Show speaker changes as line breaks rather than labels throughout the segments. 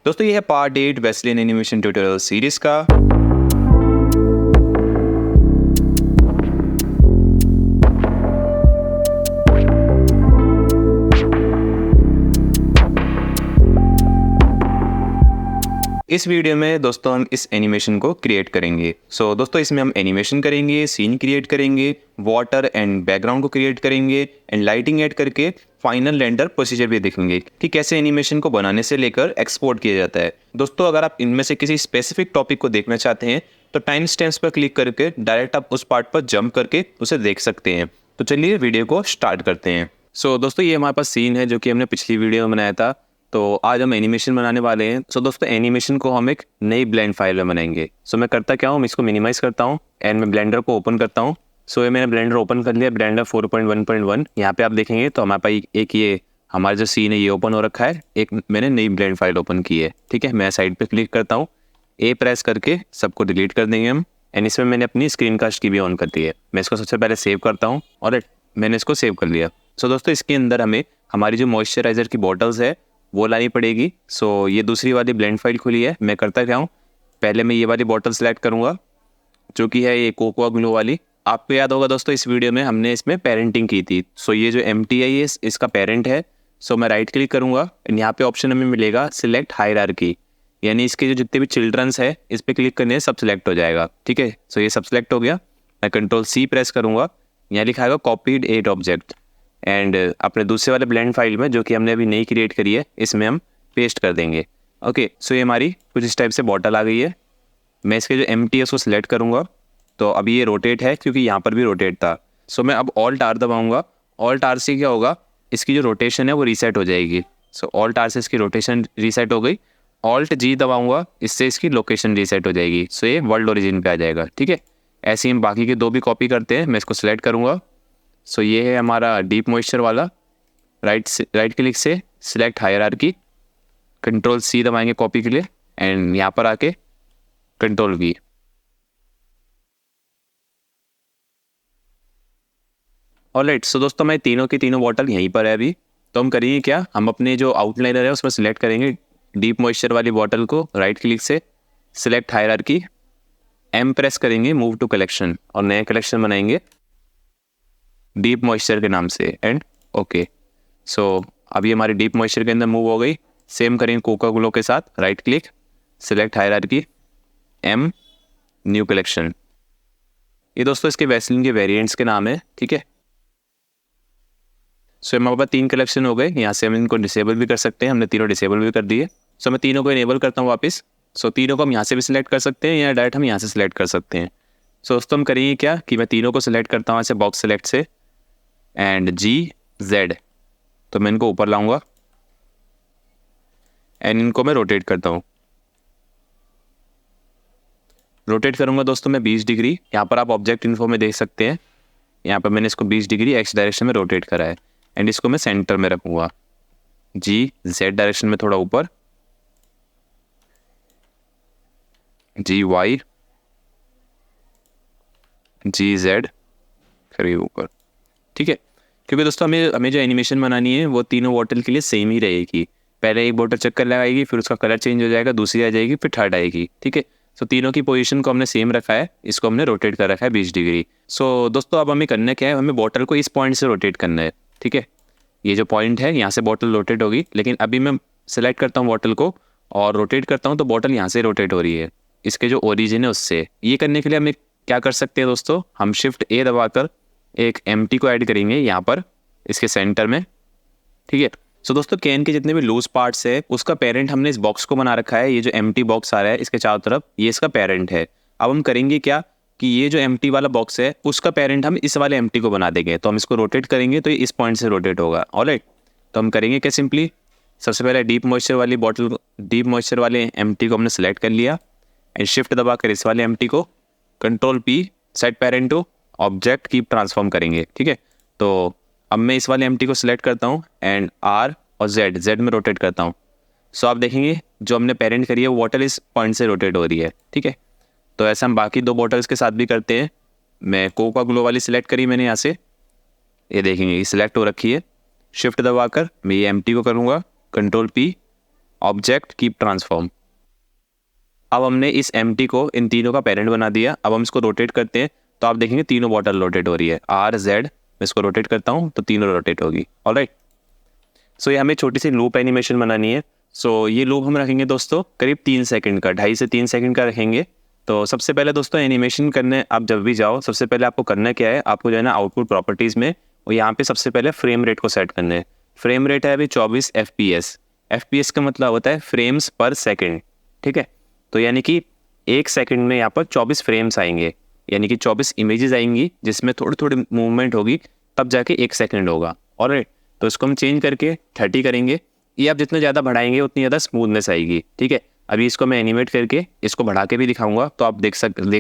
दोस्तों ये है part 8 Vaseline animation tutorial series का। इस वीडियो में दोस्तों हम इस एनिमेशन को क्रिएट करेंगे। दोस्तों इसमें हम एनिमेशन करेंगे, सीन क्रिएट करेंगे, वाटर एंड बैकग्राउंड को क्रिएट करेंगे एंड लाइटिंग ऐड करके फाइनल रेंडर प्रोसीजर भी देखेंगे कि कैसे एनिमेशन को बनाने से लेकर एक्सपोर्ट किया जाता है। दोस्तों अगर आप इनमें से किसी स्पेसिफिक टॉपिक को देखना चाहते हैं तो टाइम स्टैम्प्स पर क्लिक करके डायरेक्ट आप उस पार्ट पर जंप करके उसे देख सकते हैं। तो चलिए वीडियो को स्टार्ट करते हैं। दोस्तों ये हमारे पास सीन है जो कि हमने पिछली वीडियो में बनाया था। तो आज हम एनिमेशन बनाने वाले हैं। दोस्तों एनिमेशन को हम एक नई ब्लेंड फाइल में बनाएंगे। मैं करता क्या हूँ, मैं इसको मिनिमाइज करता हूँ एंड मैं ब्लेंडर को ओपन करता हूँ। ये मैंने ब्लेंडर ओपन कर लिया, ब्लेंडर 4.1.1। यहाँ पे आप देखेंगे तो हमारे पास एक ये हमारा जो सीन है ये ओपन हो रखा है, एक मैंने नई ब्लेंड फाइल ओपन की है। ठीक है, मैं साइड पे क्लिक करता हूँ, ए प्रेस करके सबको डिलीट कर देंगे हम। एंड इसमें मैंने अपनी स्क्रीन कास्ट की भी ऑन कर दी है। मैं इसको सबसे पहले सेव करता हूँ और मैंने इसको सेव कर लिया। दोस्तों इसके अंदर हमें हमारी जो मॉइस्चराइजर की बॉटल्स है वो लानी पड़ेगी। ये दूसरी वाली ब्लेंड फाइल खुली है। मैं करता क्या हूँ, पहले मैं ये वाली बॉटल सेलेक्ट करूँगा जो कि है ये कोकोआ ग्लो वाली। आपको याद होगा दोस्तों इस वीडियो में हमने इसमें पेरेंटिंग की थी। ये जो एम्प्टी है ये इसका पेरेंट है। मैं राइट क्लिक करूँगा एंड यहाँ पे ऑप्शन हमें मिलेगा सिलेक्ट हायरार्की, यानी इसके जो जितने भी चिल्ड्रंस है इस पर क्लिक करने से सब सिलेक्ट हो जाएगा। ठीक है, ये सब सिलेक्ट हो गया। मैं कंट्रोल सी प्रेस करूँगा, यहाँ लिखा है कॉपीड 8 ऑब्जेक्ट एंड अपने दूसरे वाले ब्लेंड फाइल में जो कि हमने अभी नई क्रिएट करी है इसमें हम पेस्ट कर देंगे। ओके, ये हमारी कुछ इस टाइप से बॉटल आ गई है। मैं इसके जो एम्प्टी है उसको सिलेक्ट करूँगा। तो अभी ये रोटेट है क्योंकि यहाँ पर भी रोटेट था। मैं अब ऑल्ट आर दबाऊँगा। ऑल्ट आर से क्या होगा, इसकी जो रोटेशन है वो रीसेट हो जाएगी। ऑल्ट आर से इसकी रोटेशन रीसेट हो गई। ऑल्ट जी दबाऊँगा, इससे इसकी लोकेशन रीसेट हो जाएगी। ये वर्ल्ड ओरिजिन पे आ जाएगा। ठीक है, ऐसे ही हम बाकी के दो भी कॉपी करते हैं। मैं इसको सिलेक्ट करूँगा। ये है हमारा डीप मॉइस्चर वाला। राइट क्लिक से सिलेक्ट हायरार्की, कंट्रोल सी दबाएंगे कॉपी के लिए एंड यहाँ पर आके कंट्रोल वी। ऑलराइट, दोस्तों मैं तीनों की तीनों बॉटल यहीं पर है अभी। तो हम करेंगे क्या, हम अपने जो आउटलाइनर है उसमें सिलेक्ट करेंगे डीप मॉइस्चर वाली बॉटल को। राइट क्लिक से सिलेक्ट हायरार्की, एम प्रेस करेंगे, मूव टू कलेक्शन और नया कलेक्शन बनाएंगे डीप मॉइस्चर के नाम से एंड ओके। अभी हमारी डीप मॉइस्चर के अंदर मूव हो गई। सेम करेंगे कोका ग्लो के साथ, right click select hierarchy, M new collection. ये दोस्तों इसके वेस्लिन के वेरिएंट्स के नाम है। ठीक है, हमारे पास 3 कलेक्शन हो गए। यहाँ से हम इनको डिसेबल भी कर सकते हैं, हमने तीनों डिसेबल भी कर दिए। मैं तीनों को इनेबल करता हूँ वापस। तीनों को हम यहाँ से भी सिलेक्ट कर सकते हैं या डायरेक्ट हम यहाँ से सिलेक्ट कर सकते हैं। दोस्तों हम करेंगे क्या कि मैं तीनों को सिलेक्ट करता हूँ ऐसे बॉक्स सेलेक्ट से एंड जी जेड, तो मैं इनको ऊपर लाऊंगा एंड इनको मैं रोटेट करता हूँ। रोटेट करूंगा दोस्तों मैं 20 डिग्री। यहाँ पर आप ऑब्जेक्ट इन्फो में देख सकते हैं, यहाँ पर मैंने इसको 20 डिग्री एक्स डायरेक्शन में रोटेट करा है एंड इसको मैं सेंटर में रखूंगा। जी जेड डायरेक्शन में थोड़ा ऊपर, जी वाई, जी जेड करीब ऊपर। ठीक है, क्योंकि दोस्तों हमें जो एनिमेशन बनानी है वो तीनों बॉटल के लिए सेम ही रहेगी। पहले एक बॉटल चक्कर लगाएगी, फिर उसका कलर चेंज हो जाएगा, दूसरी आ जाएगी, फिर थर्ड आएगी। ठीक है, तीनों की पोजीशन को हमने सेम रखा है, इसको हमने रोटेट कर रखा है 20 डिग्री। दोस्तों अब हमें करना क्या है, हमें बॉटल को इस पॉइंट से रोटेट करना है। ठीक है, ये जो पॉइंट है यहाँ से बॉटल रोटेट होगी, लेकिन अभी मैं सेलेक्ट करता हूँ बॉटल को और रोटेट करता हूँ तो बॉटल यहाँ से रोटेट हो रही है, इसके जो ओरिजिन है उससे। ये करने के लिए हमें क्या कर सकते हैं दोस्तों, हम शिफ्ट ए दबाकर एक एम्प्टी को ऐड करेंगे यहाँ पर इसके सेंटर में। ठीक है, दोस्तों कैन के जितने भी लूज पार्ट्स है उसका पेरेंट हमने इस बॉक्स को बना रखा है। ये जो एम्प्टी बॉक्स आ रहा है इसके चारों तरफ, ये इसका पेरेंट है। अब हम करेंगे क्या कि ये जो एम्प्टी वाला बॉक्स है उसका पेरेंट हम इस वाले एम्प्टी को बना देंगे। तो हम इसको रोटेट करेंगे तो ये इस पॉइंट से रोटेट होगा। ऑलराइट, तो हम करेंगे क्या, सिंपली सबसे पहले डीप मॉइस्चर वाली बॉटल, डीप मॉइस्चर वाले एम्प्टी को हमने सेलेक्ट कर लिया एंड शिफ्ट दबाकर इस वाले एम्प्टी को control P set parent to object keep transform करेंगे। ठीक है, तो अब मैं इस वाले एम्प्टी को सिलेक्ट करता हूँ एंड आर और जेड में रोटेट करता हूँ। आप देखेंगे जो हमने पेरेंट करी है वो बॉटल इस पॉइंट से रोटेट हो रही है। ठीक है, तो ऐसा हम बाकी दो बॉटल्स के साथ भी करते हैं। मैं कोका ग्लो वाली सिलेक्ट करी मैंने यहाँ से, ये देखेंगे ये सिलेक्ट हो रखी है। शिफ्ट दबाकर मैं ये एम्प्टी को करूँगा control P object keep transform. अब हमने इस एम्प्टी को इन तीनों का पेरेंट बना दिया। अब हम इसको रोटेट करते हैं तो आप देखेंगे तीनों बॉटल रोटेट हो रही है। आर जेड मैं इसको रोटेट करता हूँ तो तीनों रोटेट होगी। ऑलराइट, सो ये हमें छोटी सी लूप एनिमेशन बनानी है। सो ये लूप हम रखेंगे दोस्तों करीब 3 सेकंड का, 2.5 से 3 सेकंड का रखेंगे। तो सबसे पहले दोस्तों एनिमेशन करने आप जब भी जाओ, सबसे पहले आपको करना क्या है, आपको जो है ना आउटपुट प्रॉपर्टीज़ में और यहाँ पे सबसे पहले फ्रेम रेट को सेट करना है। फ्रेम रेट है अभी 24 FPS। FPS का मतलब होता है फ्रेम्स पर सेकेंड, ठीक है। तो यानी कि 1 सेकंड में यहाँ पर 24 फ्रेम्स आएंगे, यानी कि 24 इमेजेस आएंगी जिसमें थोड़ी थोड़ी मूवमेंट होगी, तब जाके 1 सेकंड होगा। ऑलराइट, तो इसको हम चेंज करके 30 करेंगे। ये आप जितना ज़्यादा बढ़ाएंगे उतनी ज़्यादा स्मूथनेस आएगी, ठीक है। अभी इसको मैं एनिमेट करके इसको बढ़ा के भी दिखाऊंगा तो आप देख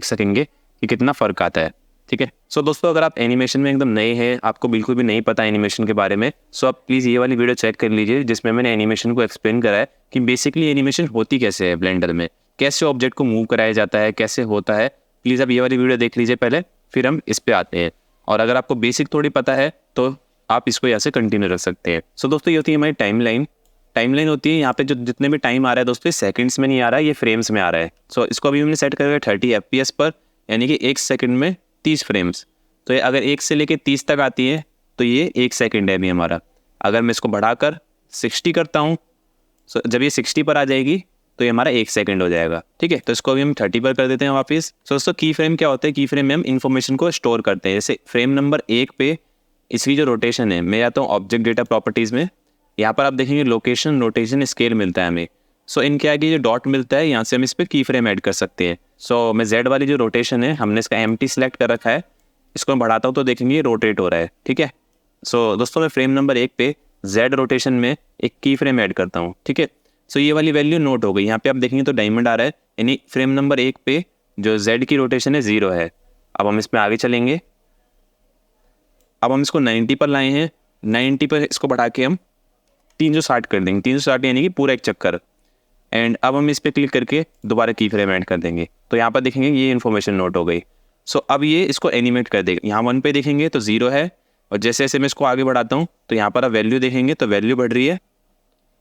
सकेंगे कि कितना फ़र्क आता है, ठीक है। सो दोस्तों अगर आप एनिमेशन में एकदम नए हैं, आपको बिल्कुल भी नहीं पता एनिमेशन के बारे में, सो आप प्लीज़ ये वाली वीडियो चेक कर लीजिए जिसमें मैंने एनिमेशन को एक्सप्लेन करा है कि बेसिकली एनिमेशन होती कैसे है ब्लेंडर में, कैसे ऑब्जेक्ट को मूव कराया जाता है, कैसे होता है। प्लीज़ आप ये वाली वीडियो देख लीजिए पहले, फिर हम इस पे आते हैं। और अगर आपको बेसिक थोड़ी पता है तो आप इसको यहाँ से कंटिन्यू रख सकते हैं। सो दोस्तों ये होती है हमारी टाइमलाइन होती है। यहाँ पे जो जितने भी टाइम आ रहा है दोस्तों ये सेकंड्स में नहीं आ रहा है, ये फ्रेम्स में आ रहा है। सो इसको अभी हमने सेट करके 30 FPS पर, यानी कि 1 सेकंड में 30 फ्रेम्स। तो ये अगर 1 से लेके 30 तक आती है तो ये 1 सेकंड है अभी हमारा। अगर मैं इसको बढ़ाकर 60 करता हूँ, जब ये 60 पर आ जाएगी तो ये हमारा 1 सेकंड हो जाएगा, ठीक है। तो इसको अभी हम 30 पर कर देते हैं वापस। सो दोस्तों की फ्रेम क्या होता है, की फ्रेम में हम इन्फॉर्मेशन को स्टोर करते हैं। जैसे फ्रेम नंबर 1 पे इसकी जो रोटेशन है, मैं जाता हूँ ऑब्जेक्ट डेटा प्रॉपर्टीज़ में, यहाँ पर आप देखेंगे लोकेशन, रोटेशन, स्केल मिलता है हमें। सो इनके आगे जो डॉट मिलता है यहाँ से हम इस पर की फ्रेम ऐड कर सकते हैं। सो मैं जेड वाली जो रोटेशन है हमने इसका एम्प्टी सेलेक्ट कर रखा है, इसको मैं बढ़ाता हूँ तो देखेंगे रोटेट हो रहा है, ठीक है। सो दोस्तों मैं फ्रेम नंबर 1 पे जेड रोटेशन में एक की फ्रेम ऐड करता हूँ, ठीक है। सो ये वाली वैल्यू नोट हो गई। यहाँ पे आप देखेंगे तो डायमंड आ रहा है, यानी फ्रेम नंबर 1 पे जो जेड की रोटेशन है 0 है। अब हम इसमें आगे चलेंगे। अब हम इसको 90 पर लाए हैं, 90 पर इसको बढ़ा के हम 360 कर देंगे। 360 यानी कि पूरा एक चक्कर। एंड अब हम इस पर क्लिक करके दोबारा की फ्रेम ऐड कर देंगे तो यहाँ पर देखेंगे ये इन्फॉर्मेशन नोट हो गई। सो अब ये इसको एनिमेट कर देगा। यहाँ 1 पे देखेंगे तो 0 है, और जैसे जैसे मैं इसको आगे बढ़ाता हूँ तो यहाँ पर आप वैल्यू देखेंगे तो वैल्यू बढ़ रही है,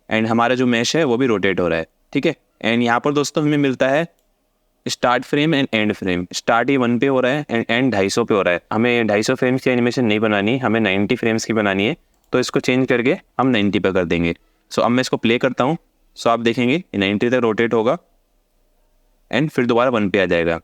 एंड हमारा जो मैश है वो भी रोटेट हो रहा है, ठीक है। एंड यहाँ पर दोस्तों हमें मिलता है start frame and and frame. Start ये 1 पे हो रहा है एंड एंड 250 पे हो रहा है। हमें 250 फ्रेम्स की एनिमेशन नहीं बनानी, हमें 90 फ्रेम्स की बनानी है। तो इसको चेंज करके हम 90 पे कर देंगे। सो अब मैं इसको प्ले करता हूँ। सो आप देखेंगे 90 तक रोटेट होगा एंड फिर दोबारा 1 पे आ जाएगा।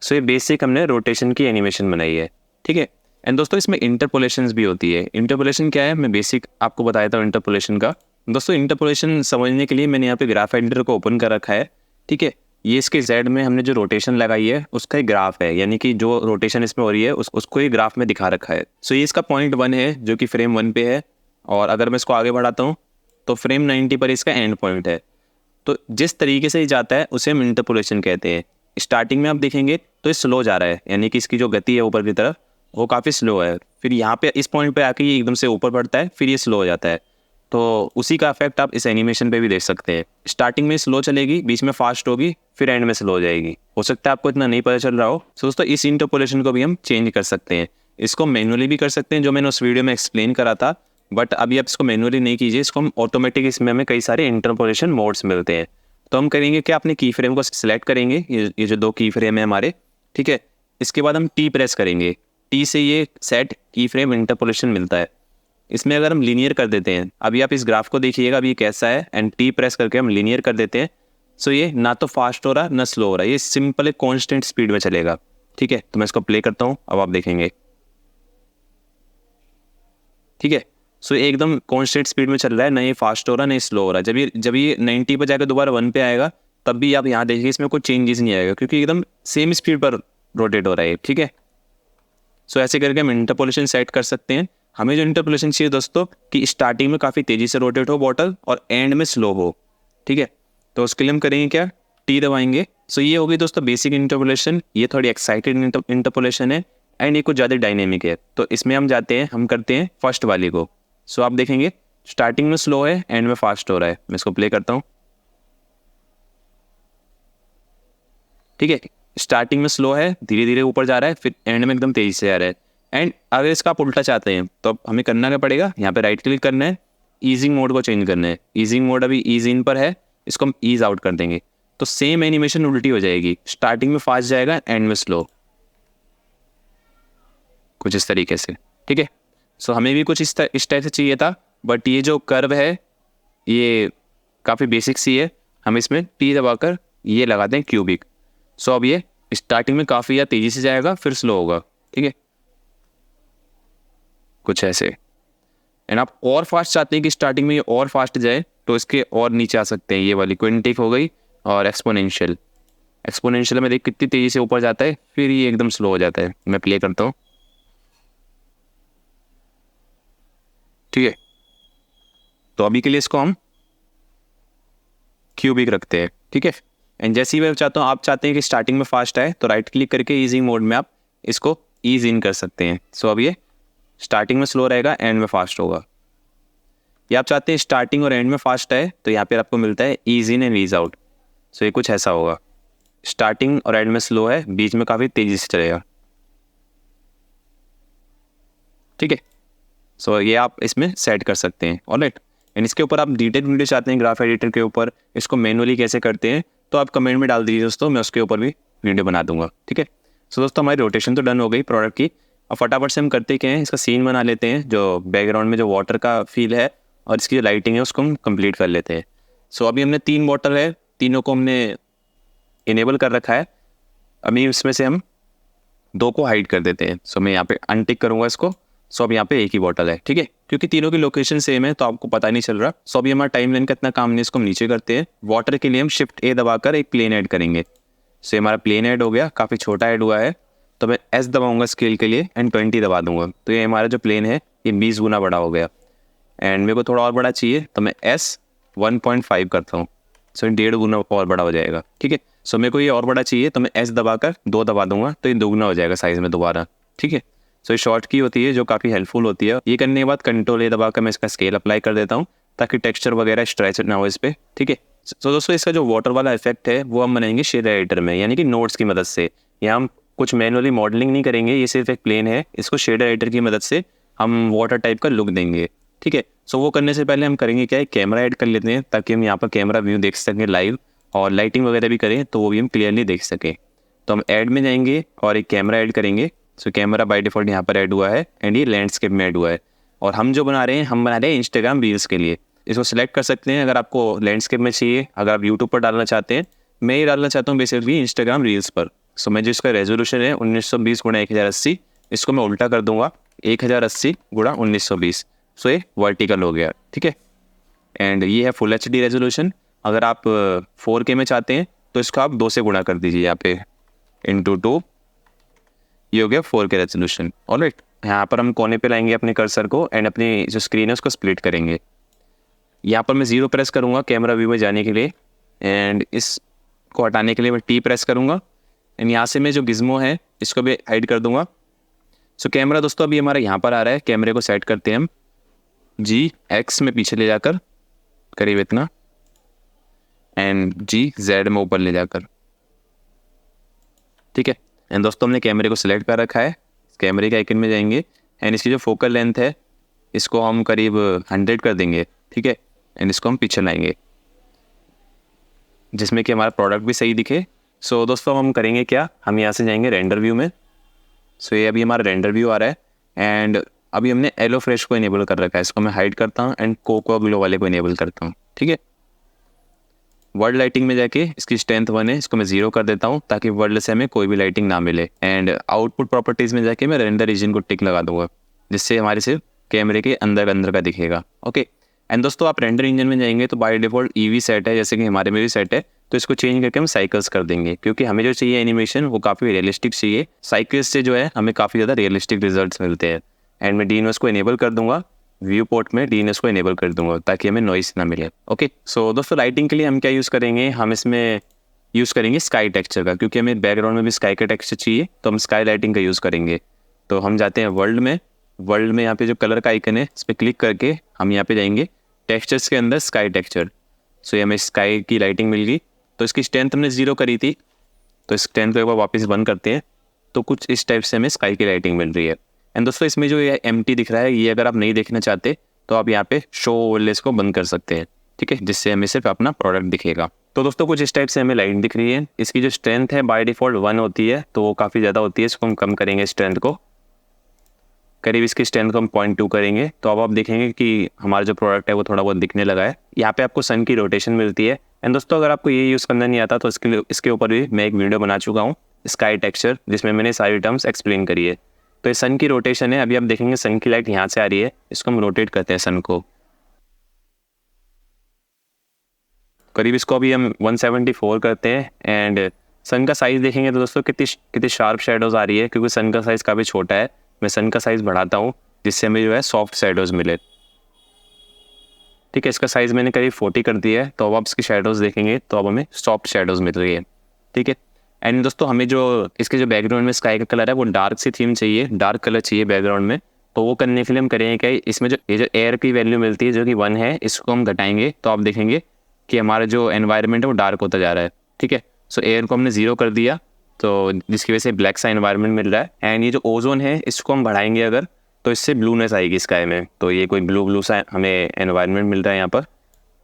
सो ये बेसिक हमने रोटेशन की एनिमेशन बनाई है, ठीक है। एंड दोस्तों इसमें इंटरपोलेशन भी होती है। इंटरपोलेशन क्या है, मैं बेसिक आपको बताया था इंटरपोलेशन का। दोस्तों इंटरपोलेशन समझने के लिए मैंने यहाँ पे ग्राफ एडिटर को ओपन कर रखा है, ठीक है। ये इसके जेड में हमने जो रोटेशन लगाई है उसका एक ग्राफ है, यानी कि जो रोटेशन इसमें हो रही है उसको ये ग्राफ में दिखा रखा है। सो ये इसका पॉइंट 1 है जो कि फ्रेम 1 पे है, और अगर मैं इसको आगे बढ़ाता हूँ तो फ्रेम 90 पर इसका एंड पॉइंट है। तो जिस तरीके से ये जाता है उसे हम इंटरपोलेशन कहते हैं। स्टार्टिंग में आप देखेंगे तो ये स्लो जा रहा है, यानी कि इसकी जो गति है ऊपर की तरफ वो काफ़ी स्लो है। फिर यहाँ पे इस पॉइंट पे आके ये एकदम से ऊपर बढ़ता है, फिर ये स्लो हो जाता है। तो उसी का इफेक्ट आप इस एनिमेशन पे भी देख सकते हैं। स्टार्टिंग में स्लो चलेगी, बीच में फास्ट होगी, फिर एंड में स्लो हो जाएगी। हो सकता है आपको इतना नहीं पता चल रहा हो। सो दोस्तों इस इंटरपोलेशन को भी हम चेंज कर सकते हैं। इसको मैनुअली भी कर सकते हैं, जो मैंने उस वीडियो में एक्सप्लेन करा था, बट अभी आप इसको मैनुअली नहीं कीजिए, इसको हम ऑटोमेटिक, इसमें हमें कई सारे इंटरपोलेशन मोड्स मिलते हैं। तो हम करेंगे कि अपने की फ्रेम को सिलेक्ट करेंगे, ये जो 2 की फ्रेम है हमारे, ठीक है। इसके बाद हम टी प्रेस करेंगे, टी से ये सेट की फ्रेम इंटरपोलेशन मिलता है। इसमें अगर हम लीनियर कर देते हैं, अभी आप इस ग्राफ को देखिएगा अभी कैसा है, एंड टी प्रेस करके हम लीनियर कर देते हैं। सो ये ना तो फास्ट हो रहा ना स्लो हो रहा, ये सिंपल एक कांस्टेंट स्पीड में चलेगा, ठीक है। तो मैं इसको प्ले करता हूँ, अब आप देखेंगे, ठीक है। सो ये एकदम कांस्टेंट स्पीड में चल रहा है, ना ये फास्ट हो रहा ना स्लो हो रहा। जब ये 90 पर जाकर दोबारा 1 पे आएगा तब भी आप यहाँ देखिए इसमें कोई चेंजेस नहीं आएगा, क्योंकि एकदम सेम स्पीड पर रोटेट हो रहा है, ठीक है। सो ऐसे करके हम इंटरपोलेशन सेट कर सकते हैं। हमें जो इंटरपोलेशन चाहिए दोस्तों कि स्टार्टिंग में काफ़ी तेज़ी से रोटेट हो बॉटल और एंड में स्लो हो, ठीक है। तो उसके लिए हम करेंगे क्या, टी दबाएंगे। सो ये होगी दोस्तों बेसिक इंटरपोलेशन। ये थोड़ी एक्साइटेड इंटरपोलेशन है एंड ये कुछ ज़्यादा डायनेमिक है। तो इसमें हम जाते हैं, हम करते हैं फर्स्ट वाली को। सो आप देखेंगे स्टार्टिंग में स्लो है, एंड में फास्ट हो रहा है। मैं इसको प्ले करता हूँ, ठीक है। स्टार्टिंग में स्लो है, धीरे धीरे ऊपर जा रहा है, फिर एंड में एकदम तेज़ी से आ रहा है। एंड अगर इसका आप उल्टा चाहते हैं तो हमें करना क्या पड़ेगा, यहाँ पे राइट क्लिक करना है ईजिंग मोड को चेंज करना है। ईजिंग मोड अभी ईज इन पर है, इसको हम ईज आउट कर देंगे तो सेम एनिमेशन उल्टी हो जाएगी, स्टार्टिंग में फास्ट जाएगा, एंड में स्लो, कुछ इस तरीके से। ठीक है, सो हमें भी कुछ इस टाइप से चाहिए था, बट ये जो कर्व है ये काफ़ी बेसिक सी है, हम इसमें टी दबाकर ये लगाते हैं क्यूबिक। सो अब ये स्टार्टिंग में काफ़ी या तेज़ी से जाएगा, फिर स्लो होगा। ठीक है, कुछ ऐसे। एंड आप और फास्ट चाहते हैं कि स्टार्टिंग में ये और फास्ट जाए, तो इसके और नीचे आ सकते हैं, ये वाली क्विंटिक हो गई और एक्सपोनेंशियल। एक्सपोनेंशियल में देख कितनी तेज़ी से ऊपर जाता है, फिर ये एकदम स्लो हो जाता है। मैं प्ले करता हूँ। ठीक है, तो अभी के लिए इसको हम क्यूबिक रखते हैं। ठीक है, एंड जैसे ही मैं चाहता हूँ, आप चाहते हैं कि स्टार्टिंग में फास्ट आए, तो राइट क्लिक करके ईजिंग मोड में आप इसको ईज इन कर सकते हैं। सो अब ये स्टार्टिंग में स्लो रहेगा, एंड में फास्ट होगा। या आप चाहते हैं स्टार्टिंग और एंड में फास्ट आए, तो यहाँ पे आपको मिलता है ease in and ease out. So ये कुछ ऐसा होगा, स्टार्टिंग और एंड में स्लो है, बीच में काफ़ी तेज़ी से चलेगा। ठीक है, सो ये आप इसमें सेट कर सकते हैं। ऑलराइट, एंड इसके ऊपर आप डिटेल वीडियो चाहते हैं ग्राफ एडिटर के ऊपर, इसको मैनुअली कैसे करते हैं, तो आप कमेंट में डाल दीजिए दोस्तों, मैं उसके ऊपर भी वीडियो बना दूंगा। ठीक है, सो दोस्तों हमारी रोटेशन तो डन हो गई प्रोडक्ट की। अब फटाफट से हम करते क्या हैं, इसका सीन बना लेते हैं, जो बैकग्राउंड में जो वाटर का फील है और इसकी जो लाइटिंग है उसको हम कंप्लीट कर लेते हैं। सो अभी हमने 3 बॉटल है, तीनों को हमने इनेबल कर रखा है। अभी इसमें से हम 2 को हाइड कर देते हैं। सो मैं यहाँ पे अनटिक करूँगा इसको। सो अब यहाँ पे एक ही बॉटल है। ठीक है, क्योंकि तीनों की लोकेशन सेम है तो आपको पता नहीं चल रहा। सो अभी हमारा टाइम लाइन का इतना काम नहीं, इसको हम नीचे करते हैं। वाटर के लिए हम शिफ्ट ए दबाकर एक प्लेन ऐड करेंगे। सो हमारा प्लेन ऐड हो गया, काफ़ी छोटा ऐड हुआ है, तो मैं एस दबाऊंगा स्केल के लिए एंड 20 दबा दूंगा, तो ये हमारा जो प्लेन है ये 20 गुना बड़ा हो गया। एंड मेरे को थोड़ा और बड़ा चाहिए, तो मैं एस 1.5 करता हूँ। सो 1.5 गुना और बड़ा हो जाएगा। ठीक है, सो मेरे को ये और बड़ा चाहिए, तो मैं एस दबाकर 2 दबा दूंगा, तो ये 2 गुना हो जाएगा साइज़ में दोबारा। ठीक है, सो ये शॉर्ट की होती है जो काफ़ी हेल्पफुल होती है। ये करने के बाद कंट्रोल ए दबाकर मैं इसका स्केल अप्लाई कर देता हूँ, ताकि टेक्सचर वगैरह स्ट्रेच ना हो इस पर। ठीक है, सो दोस्तों इसका जो वाटर वाला इफेक्ट है वो हम बनाएंगे शेडर एडिटर में, यानी कि नोड्स की मदद से। यहाँ हम कुछ मैनुअली मॉडलिंग नहीं करेंगे, ये सिर्फ एक प्लेन है, इसको शेडर एडिटर की मदद से हम वाटर टाइप का लुक देंगे। ठीक है, सो वो करने से पहले हम करेंगे क्या है, कैमरा ऐड कर लेते हैं, ताकि हम यहाँ पर कैमरा व्यू देख सकें लाइव, और लाइटिंग वगैरह भी करें तो वो भी हम क्लियरली देख सकें। तो हम ऐड में जाएंगे और एक कैमरा ऐड करेंगे। सो कैमरा बाय डिफ़ॉल्ट यहाँ पर ऐड हुआ है, एंड ये लैंडस्केप में ऐड हुआ है। और हम जो बना रहे हैं, हम बना रहे हैं इंस्टाग्राम रील्स के लिए। इसको सिलेक्ट कर सकते हैं अगर आपको लैंडस्केप में चाहिए, अगर आप यूट्यूब पर डालना चाहते हैं। मैं ये डालना चाहता हूँ बेसिकली इंस्टाग्राम रील्स पर। सो मैं जो इसका रेजोल्यूशन है 1920 गुणा 1080, इसको मैं उल्टा कर दूंगा, 1080 गुणा 1920। सो ये वर्टिकल हो गया। ठीक है, एंड ये है फुल HD रेजोल्यूशन। अगर आप 4K में चाहते हैं तो इसको आप 2 से गुणा कर दीजिए, यहाँ पे इंटू 2, ये हो गया 4K रेजोल्यूशन। ऑलराइट, यहाँ पर हम कोने पे लाएंगे अपने कर्सर को, एंड अपनी जो स्क्रीन है उसको स्प्लिट करेंगे। यहाँ पर मैं 0 प्रेस करूँगा कैमरा व्यू में जाने के लिए, एंड इसको हटाने के लिए मैं T प्रेस करूँगा, एंड यहाँ से मैं जो गिज़्मो है इसको भी हाइड कर दूँगा। सो कैमरा दोस्तों अभी हमारा यहाँ पर आ रहा है, कैमरे को सेट करते हैं हम G-X में पीछे ले जाकर करीब इतना, एंड G-Z में ऊपर ले जाकर। ठीक है, एंड दोस्तों हमने कैमरे को सिलेक्ट कर रखा है, कैमरे के आइकन में जाएंगे, एंड इसकी जो फोकल लेंथ है इसको हम करीब 100 कर देंगे। ठीक है, एंड इसको हम पीछे लाएंगे, जिसमें कि हमारा प्रोडक्ट भी सही दिखे। सो दोस्तों हम करेंगे क्या, हम यहाँ से जाएंगे रेंडर व्यू में। सो ये अभी हमारा रेंडर व्यू आ रहा है, एंड अभी हमने एलो फ्रेश को इनेबल कर रखा है, इसको मैं हाइड करता हूँ, एंड कोको ग्लो वाले को इनेबल करता हूँ। ठीक है, वर्ल्ड लाइटिंग में जाके इसकी स्ट्रेंथ 1 है, इसको मैं 0 कर देता हूँ, ताकि वर्ल्ड से हमें कोई भी लाइटिंग ना मिले। एंड आउटपुट प्रॉपर्टीज़ में जाके मैं रेंडर रीजन को टिक लगा दूंगा, जिससे हमारे सिर्फ कैमरे के अंदर का दिखेगा। ओके, एंड दोस्तों आप रेंडर इंजन में जाएंगे तो बाय डिफ़ॉल्ट EV सेट है, जैसे कि हमारे में भी सेट है, तो इसको चेंज करके हम साइकिल्स कर देंगे, क्योंकि हमें जो चाहिए एनिमेशन वो काफ़ी रियलिस्टिक चाहिए। साइकिल्स से जो है हमें काफ़ी ज़्यादा रियलिस्टिक रिजल्ट्स मिलते हैं। एंड मैं DNOS को इनेबल कर दूंगा, व्यू पोर्ट में DNOS को इनेबल कर दूंगा, ताकि हमें नॉइस ना मिले। ओके, सो दोस्तों लाइटिंग के लिए हम क्या यूज़ करेंगे, हम इसमें यूज़ करेंगे स्काई टेक्सचर का, क्योंकि हमें बैकग्राउंड में भी स्काई का टेक्सचर चाहिए, तो हम स्काई लाइटिंग का यूज़ करेंगे। तो हम जाते हैं वर्ल्ड में यहाँ पे जो कलर का आइकन है इस पर क्लिक करके हम यहाँ पे जाएंगे टेक्सचर्स के अंदर स्काई टेक्सचर। सो ये हमें स्काई की लाइटिंग मिल गई, तो इसकी स्ट्रेंथ हमने 0 करी थी, तो इस स्ट्रेंथ को एक बार वापस बंद करते हैं, तो कुछ इस टाइप से हमें स्काई की लाइटिंग मिल रही है। एंड दोस्तों इसमें जो ये एम्प्टी दिख रहा है, ये अगर आप नहीं देखना चाहते तो आप यहाँ पे शो ओवरलेस को बंद कर सकते हैं, ठीक है, जिससे हमें सिर्फ अपना प्रोडक्ट दिखेगा। तो दोस्तों कुछ इस टाइप से हमें लाइट दिख रही है। इसकी जो स्ट्रेंथ है बाय डिफ़ॉल्ट 1 होती है, तो वो काफ़ी ज़्यादा होती है, इसको हम कम करेंगे स्ट्रेंथ को, करीब इसकी स्ट्रेंथ को हम 0.2 करेंगे। तो अब आप देखेंगे कि हमारा जो प्रोडक्ट है वो थोड़ा बहुत दिखने लगा है। यहाँ पे आपको सन की रोटेशन मिलती है। एंड दोस्तों अगर आपको ये यूज़ करना नहीं आता तो इसके ऊपर भी मैं एक वीडियो बना चुका हूँ, स्काई टेक्सचर, जिसमें मैंने सारी टर्म्स एक्सप्लेन करी है। तो ये सन की रोटेशन है। अभी आप देखेंगे सन की लाइट यहाँ से आ रही है, इसको हम रोटेट करते हैं सन को, करीब इसको अभी हम 174 करते हैं। एंड सन का साइज़ देखेंगे तो दोस्तों कितनी शार्प शेडोज़ आ रही है, क्योंकि सन का साइज़ काफ़ी छोटा है। मैं सन का साइज़ बढ़ाता हूँ जिससे हमें जो है सॉफ्ट शेडोज़ मिले, ठीक है। इसका साइज़ मैंने करीब 40 कर दिया है। तो अब आप इसकी शेडोज़ देखेंगे तो अब हमें सॉफ्ट शेडोज़ मिल रही है, ठीक है। एंड दोस्तों हमें जो इसके जो बैकग्राउंड में स्काई का कलर है वो डार्क सी थीम चाहिए, डार्क कलर चाहिए बैकग्राउंड में। तो वो करने के लिए हम करेंगे क्या, इसमें जो ये जो एयर की वैल्यू मिलती है जो कि 1 है, इसको हम घटाएंगे तो आप देखेंगे कि हमारा जो एनवायरनमेंट है वो डार्क होता जा रहा है, ठीक है। सो एयर को हमने 0 कर दिया, तो जिसकी वजह से ब्लैक सा एनवायरनमेंट मिल रहा है। एंड ये जो ओजोन है इसको हम बढ़ाएंगे अगर, तो इससे ब्लूनेस आएगी स्काई में। तो ये कोई ब्लू सा हमें एनवायरनमेंट मिल रहा है यहाँ पर,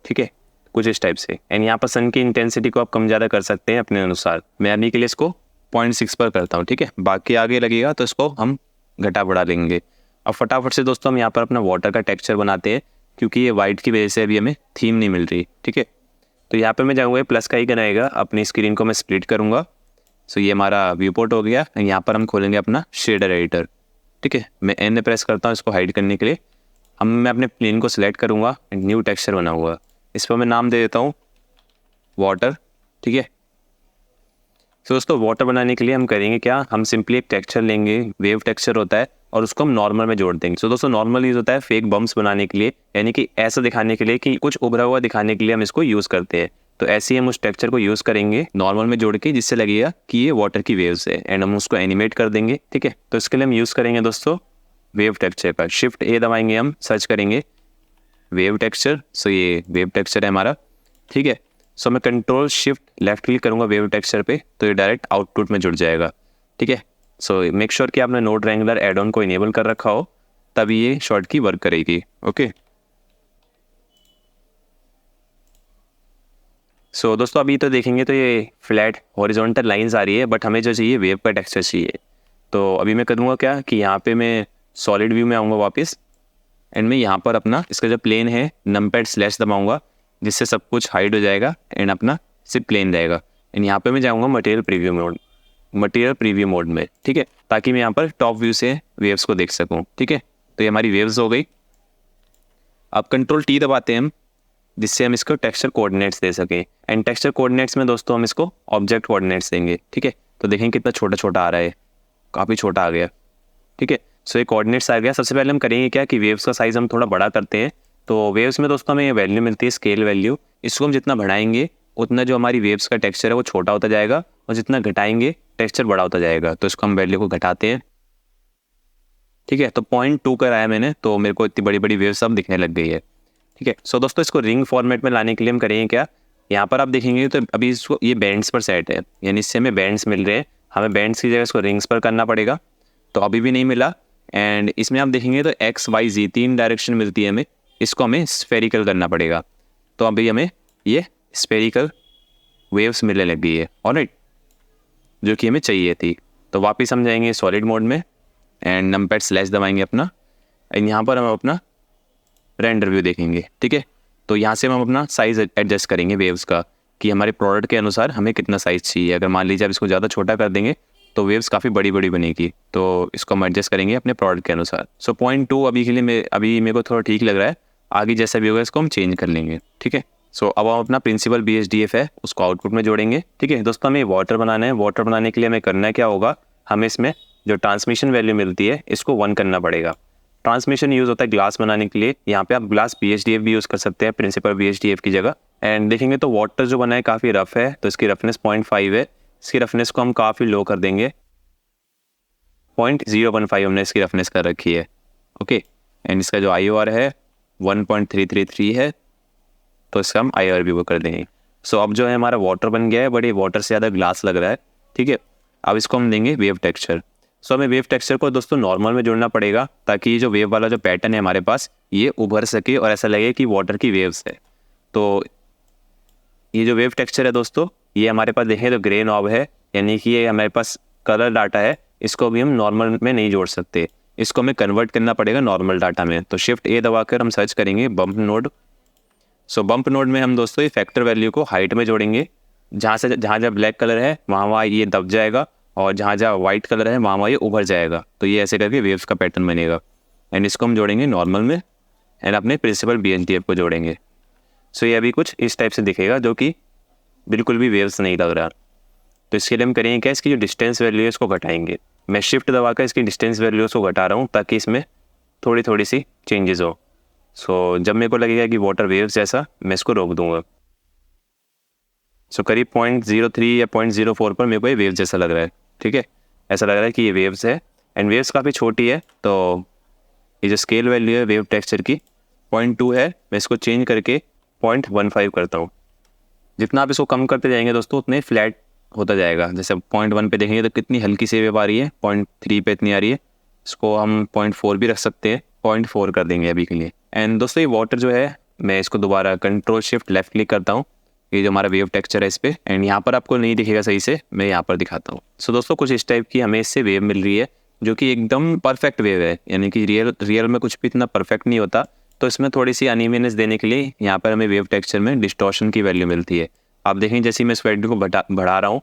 ठीक है, कुछ इस टाइप से। एंड यहाँ पर सन की इंटेंसिटी को आप कम ज़्यादा कर सकते हैं अपने अनुसार। मैं अभी के लिए इसको 0.6 पर करता हूँ, ठीक है। बाकी आगे लगेगा तो इसको हम घटा बढ़ा लेंगे। अब फटाफट से दोस्तों हम यहाँ पर अपना वाटर का टेक्सचर बनाते हैं, क्योंकि ये वाइट की वजह से अभी हमें थीम नहीं मिल रही, ठीक है। तो यहाँ पर मैं जाऊँगा, प्लस का आइकन आएगा, अपनी स्क्रीन को मैं स्प्लिट करूँगा। सो ये हमारा व्यू पोर्ट हो गया। यहाँ पर हम खोलेंगे अपना शेडर एडिटर, ठीक है। मैं एन प्रेस करता हूँ इसको हाइड करने के लिए। मैं अपने प्लेन को सिलेक्ट करूँगा, न्यू टेक्सचर बना हुआ, इस पर मैं नाम दे देता हूँ वाटर, ठीक है। तो दोस्तों वाटर बनाने के लिए हम करेंगे क्या, हम सिंपली एक टेक्सचर लेंगे, वेव टेक्सचर होता है, और उसको हम नॉर्मल में जोड़ देंगे। तो दोस्तों नॉर्मल यूज़ होता है फेक बम्प्स बनाने के लिए, यानी कि ऐसा दिखाने के लिए कि कुछ उभरा हुआ दिखाने के लिए हम इसको यूज़ करते हैं। तो ऐसे ही हम उस टेक्सचर को यूज़ करेंगे नॉर्मल में जोड़ के, जिससे लगेगा कि ये वाटर की वेव्स है, एंड हम उसको एनिमेट कर देंगे, ठीक है। तो इसके लिए हम यूज़ करेंगे दोस्तों वेव टेक्सचर का, शिफ्ट ए दबाएंगे, हम सर्च करेंगे वेव टेक्सचर। सो ये वेव टेक्सचर है हमारा, ठीक है। सो मैं कंट्रोल शिफ्ट लेफ्ट क्लिक करूँगा वेव टेक्सचर पे, तो ये डायरेक्ट आउटपुट में जुड़ जाएगा, ठीक है। सो मेक श्योर कि आपने नोड रेंगुलर एड ऑन को इनेबल कर रखा हो, तभी ये शॉर्ट की वर्क करेगी, ओके। सो दोस्तों अभी तो देखेंगे तो ये फ्लैट हॉरिजॉन्टल लाइंस आ रही है, बट हमें जो चाहिए वेव का टेक्सचर चाहिए। तो अभी मैं करूँगा क्या कि यहाँ पे मैं सॉलिड व्यू में आऊँगा वापस, एंड मैं यहाँ पर अपना इसका जो प्लेन है नमपैड स्लैश दबाऊंगा, जिससे सब कुछ हाइड हो जाएगा एंड अपना सिर्फ प्लेन रहेगा। एंड यहाँ पे मैं जाऊँगा मटेरियल प्रीव्यू मोड में, ठीक है, ताकि मैं यहाँ पर टॉप व्यू से वेव्स को देख सकूँ, ठीक है। तो ये हमारी वेव्स हो गई। अब कंट्रोल टी दबाते हैं हम, जिससे हम इसको टेक्सचर कोऑर्डिनेट्स दे सकें। एंड टेक्सचर कोऑर्डिनेट्स में दोस्तों हम इसको ऑब्जेक्ट कोऑर्डिनेट्स देंगे, ठीक है। तो देखें कितना छोटा छोटा आ रहा है, काफ़ी छोटा आ गया, ठीक है। सो ये कोऑर्डिनेट्स आ गया। सबसे पहले हम करेंगे क्या कि वेव्स का साइज़ हम थोड़ा बड़ा करते हैं। तो वेव्स में दोस्तों हमें ये वैल्यू मिलती है स्केल वैल्यू, इसको हम जितना बढ़ाएंगे उतना जो हमारी वेव्स का टेक्सचर है वो छोटा होता जाएगा, और जितना घटाएंगे टेक्सचर बड़ा होता जाएगा। तो इसको हम वैल्यू को घटाते हैं, ठीक है। तो 0.2 कराया मैंने, तो मेरे को इतनी बड़ी बड़ी वेव्स अब दिखने लग गई है, ठीक है। सो दोस्तों इसको रिंग फॉर्मेट में लाने के लिए हम करेंगे क्या, यहाँ पर आप देखेंगे तो अभी इसको ये बैंड्स पर सेट है, यानी इससे हमें बैंड्स मिल रहे हैं, हमें बैंड्स की जगह इसको रिंग्स पर करना पड़ेगा। तो अभी भी नहीं मिला। एंड इसमें आप देखेंगे तो एक्स वाई जी 3 डायरेक्शन मिलती है हमें, इसको हमें स्फेरिकल करना पड़ेगा। तो अभी हमें ये स्फेरिकल वेव्स मिलने लग गई है, ऑलराइट, जो कि हमें चाहिए थी। तो वापस हम जाएंगे सॉलिड मोड में, एंड नमपैड स्लैश दबाएंगे अपना, एंड यहाँ पर हम अपना रेंडर व्यू देखेंगे, ठीक है। तो यहाँ से हम अपना साइज़ एडजस्ट करेंगे वेव्स का, कि हमारे प्रोडक्ट के अनुसार हमें कितना साइज़ चाहिए। अगर मान लीजिए आप इसको ज़्यादा छोटा कर देंगे तो वेव्स काफ़ी बड़ी बड़ी बनेगी, तो इसको हम एडजस्ट करेंगे अपने प्रोडक्ट के अनुसार। सो 0.2 अभी के लिए अभी मेरे को थोड़ा ठीक लग रहा है, आगे जैसा भी होगा इसको हम चेंज कर लेंगे, ठीक है। सो अब हम अपना प्रिंसिपल BHDF है उसको आउटपुट में जोड़ेंगे, ठीक है। दोस्तों हमें वाटर बनाना है। वाटर बनाने के लिए हमें करना क्या होगा, हमें इसमें जो ट्रांसमिशन वैल्यू मिलती है इसको 1 करना पड़ेगा। ट्रांसमिशन यूज़ होता है ग्लास बनाने के लिए, यहाँ पे आप ग्लास BHDF भी यूज़ कर सकते हैं प्रिंसिपल BHDF की जगह। एंड देखेंगे तो वाटर जो बना है काफ़ी रफ है, तो इसकी रफनेस 0.5 है, इसकी रफनेस को हम काफ़ी लो कर देंगे, 0.015 हमने इसकी रफनेस कर रखी है, ओके। एंड इसका जो IOR है 1.333 है, तो इसका हम IOR भी वो कर देंगे। सो अब जो है हमारा वाटर बन गया है, बट ये वाटर से ज़्यादा ग्लास लग रहा है, ठीक है। अब इसको हम देंगे वेव टेक्सचर। सो हमें वेव टेक्सचर को दोस्तों नॉर्मल में जोड़ना पड़ेगा ताकि ये जो वेव वाला जो पैटर्न है हमारे पास ये उभर सके और ऐसा लगे कि वाटर की वेव्स है। तो ये जो वेव टेक्सचर है दोस्तों, ये हमारे पास देखें तो ग्रे नॉब है, यानी कि ये हमारे पास कलर डाटा है, इसको भी हम नॉर्मल में नहीं जोड़ सकते, इसको हमें कन्वर्ट करना पड़ेगा नॉर्मल डाटा में। तो शिफ्ट ए दबाकर हम सर्च करेंगे बम्प नोड। सो बम्प नोड में हम दोस्तों ये फैक्टर वैल्यू को हाइट में जोड़ेंगे, जहाँ जहाँ ब्लैक कलर है वहाँ ये दब जाएगा और जहाँ वाइट कलर है वहाँ ये उभर जाएगा। तो ये ऐसे करके वेव्स का पैटर्न बनेगा एंड इसको हम जोड़ेंगे नॉर्मल में एंड अपने प्रिंसिपल BSDF को जोड़ेंगे। सो ये अभी कुछ इस टाइप से दिखेगा जो कि बिल्कुल भी वेव्स नहीं लग रहा। तो इसके लिए हम करेंगे क्या, इसकी जो डिस्टेंस वैल्यू है इसको घटाएंगे। मैं शिफ्ट दबाकर इसकी डिस्टेंस वैल्यूज़ को घटा रहा हूँ ताकि इसमें थोड़ी सी चेंजेस हो। सो जब मेरे को लगेगा कि वाटर वेव्स जैसा, मैं इसको रोक दूंगा। सो करीब 0.03 या 0.04 पर मेरे को ये वेव जैसा लग रहा है। ठीक है, ऐसा लग रहा है कि ये वेव्स है एंड वेव्स काफ़ी छोटी है। तो ये जो स्केल वैल्यू है वेव टेक्सचर की 0.2 है, मैं इसको चेंज करके 0.15 करता हूँ। जितना आप इसको कम करते जाएंगे दोस्तों उतने फ्लैट होता जाएगा। जैसे 0.1 पे देखेंगे तो कितनी हल्की सी वेव आ रही है, 0.3 पे इतनी आ रही है, इसको हम 0.4 भी रख सकते हैं, 0.4 कर देंगे अभी के लिए। एंड दोस्तों ये वाटर जो है, मैं इसको दोबारा कंट्रोल शिफ्ट लेफ्ट क्लिक करता हूँ, ये जो हमारा वेव टेक्सचर है इस पर, एंड यहाँ पर आपको नहीं दिखेगा सही से, मैं यहाँ पर दिखाता हूँ। सो दोस्तों कुछ इस टाइप की हमें इससे वेव मिल रही है जो कि एकदम परफेक्ट वेव है, यानी कि रियल में कुछ भी इतना परफेक्ट नहीं होता। तो इसमें थोड़ी सी अनइवननेस देने के लिए यहाँ पर हमें वेव टेक्सचर में डिस्टॉर्शन की वैल्यू मिलती है। आप देखेंगे जैसे मैं इस वैल्यू को बढ़ा रहा हूँ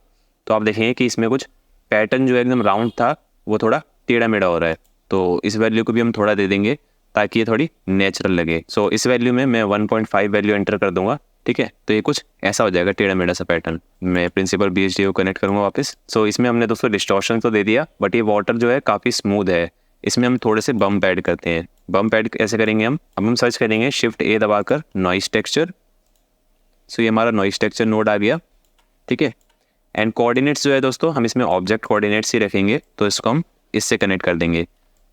तो आप देखेंगे कि इसमें कुछ पैटर्न जो एकदम राउंड था वो थोड़ा टेढ़ा मेढ़ा हो रहा है। तो इस वैल्यू को भी हम थोड़ा दे देंगे ताकि ये थोड़ी नेचुरल लगे। सो इस वैल्यू में मैं 1.5 वैल्यू एंटर कर दूंगा। ठीक है, तो ये कुछ ऐसा हो जाएगा टेढ़ा मेढ़ा सा पैटर्न। मैं प्रिंसिपल BSDF को कनेक्ट करूँगा वापस। सो इसमें हमने दोस्तों डिस्टॉर्शन तो दे दिया, बट ये वाटर जो है काफ़ी स्मूथ है, इसमें हम थोड़े से बम्प ऐड करते हैं। बम्प ऐड कैसे करेंगे हम, अब हम सर्च करेंगे शिफ्ट A दबाकर नॉइस टेक्सचर। सो ये हमारा नॉइस टेक्सचर नोड आ गया। ठीक है, एंड कोऑर्डिनेट्स जो है दोस्तों हम इसमें ऑब्जेक्ट कोऑर्डिनेट्स ही रखेंगे, तो इसको हम इससे कनेक्ट कर देंगे।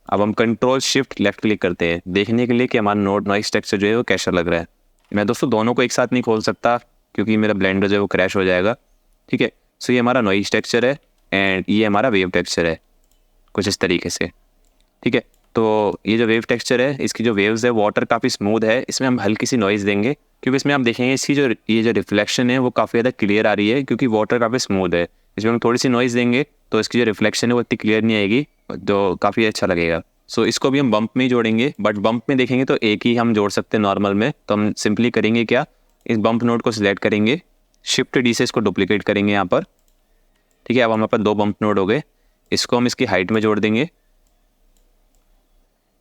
अब हम कंट्रोल शिफ्ट लेफ्ट क्लिक करते हैं देखने के लिए कि हमारा नोड नॉइस टेक्सचर जो है वो कैसा लग रहा है। मैं दोस्तों दोनों को एक साथ नहीं खोल सकता क्योंकि मेरा ब्लेंडर जो है वो क्रैश हो जाएगा। ठीक है, सो ये हमारा नॉइस टेक्सचर है एंड ये हमारा वेव टेक्सचर है कुछ इस तरीके से। ठीक है, तो ये जो वेव टेक्सचर है इसकी जो वेव्स है वाटर काफ़ी स्मूथ है, इसमें हम हल्की सी नॉइज़ देंगे क्योंकि इसमें आप देखेंगे इसकी जो ये जो रिफ्लेक्शन है वो काफ़ी ज़्यादा क्लियर आ रही है क्योंकि वाटर काफ़ी स्मूथ है। इसमें हम थोड़ी सी नॉइज़ देंगे तो इसकी जो रिफ्लेक्शन है वो इतनी क्लियर नहीं आएगी, जो काफ़ी अच्छा लगेगा। सो इसको भी हम बम्प में ही जोड़ेंगे, बट बम्प में देखेंगे तो एक ही हम जोड़ सकते हैं नॉर्मल में। तो हम सिंपली करेंगे क्या, इस बम्प नोड को सिलेक्ट करेंगे, शिफ्ट D से इसको डुप्लीकेट करेंगे यहाँ पर। ठीक है, अब हमारे पास 2 बम्प नोड हो गए, इसको हम इसकी हाइट में जोड़ देंगे।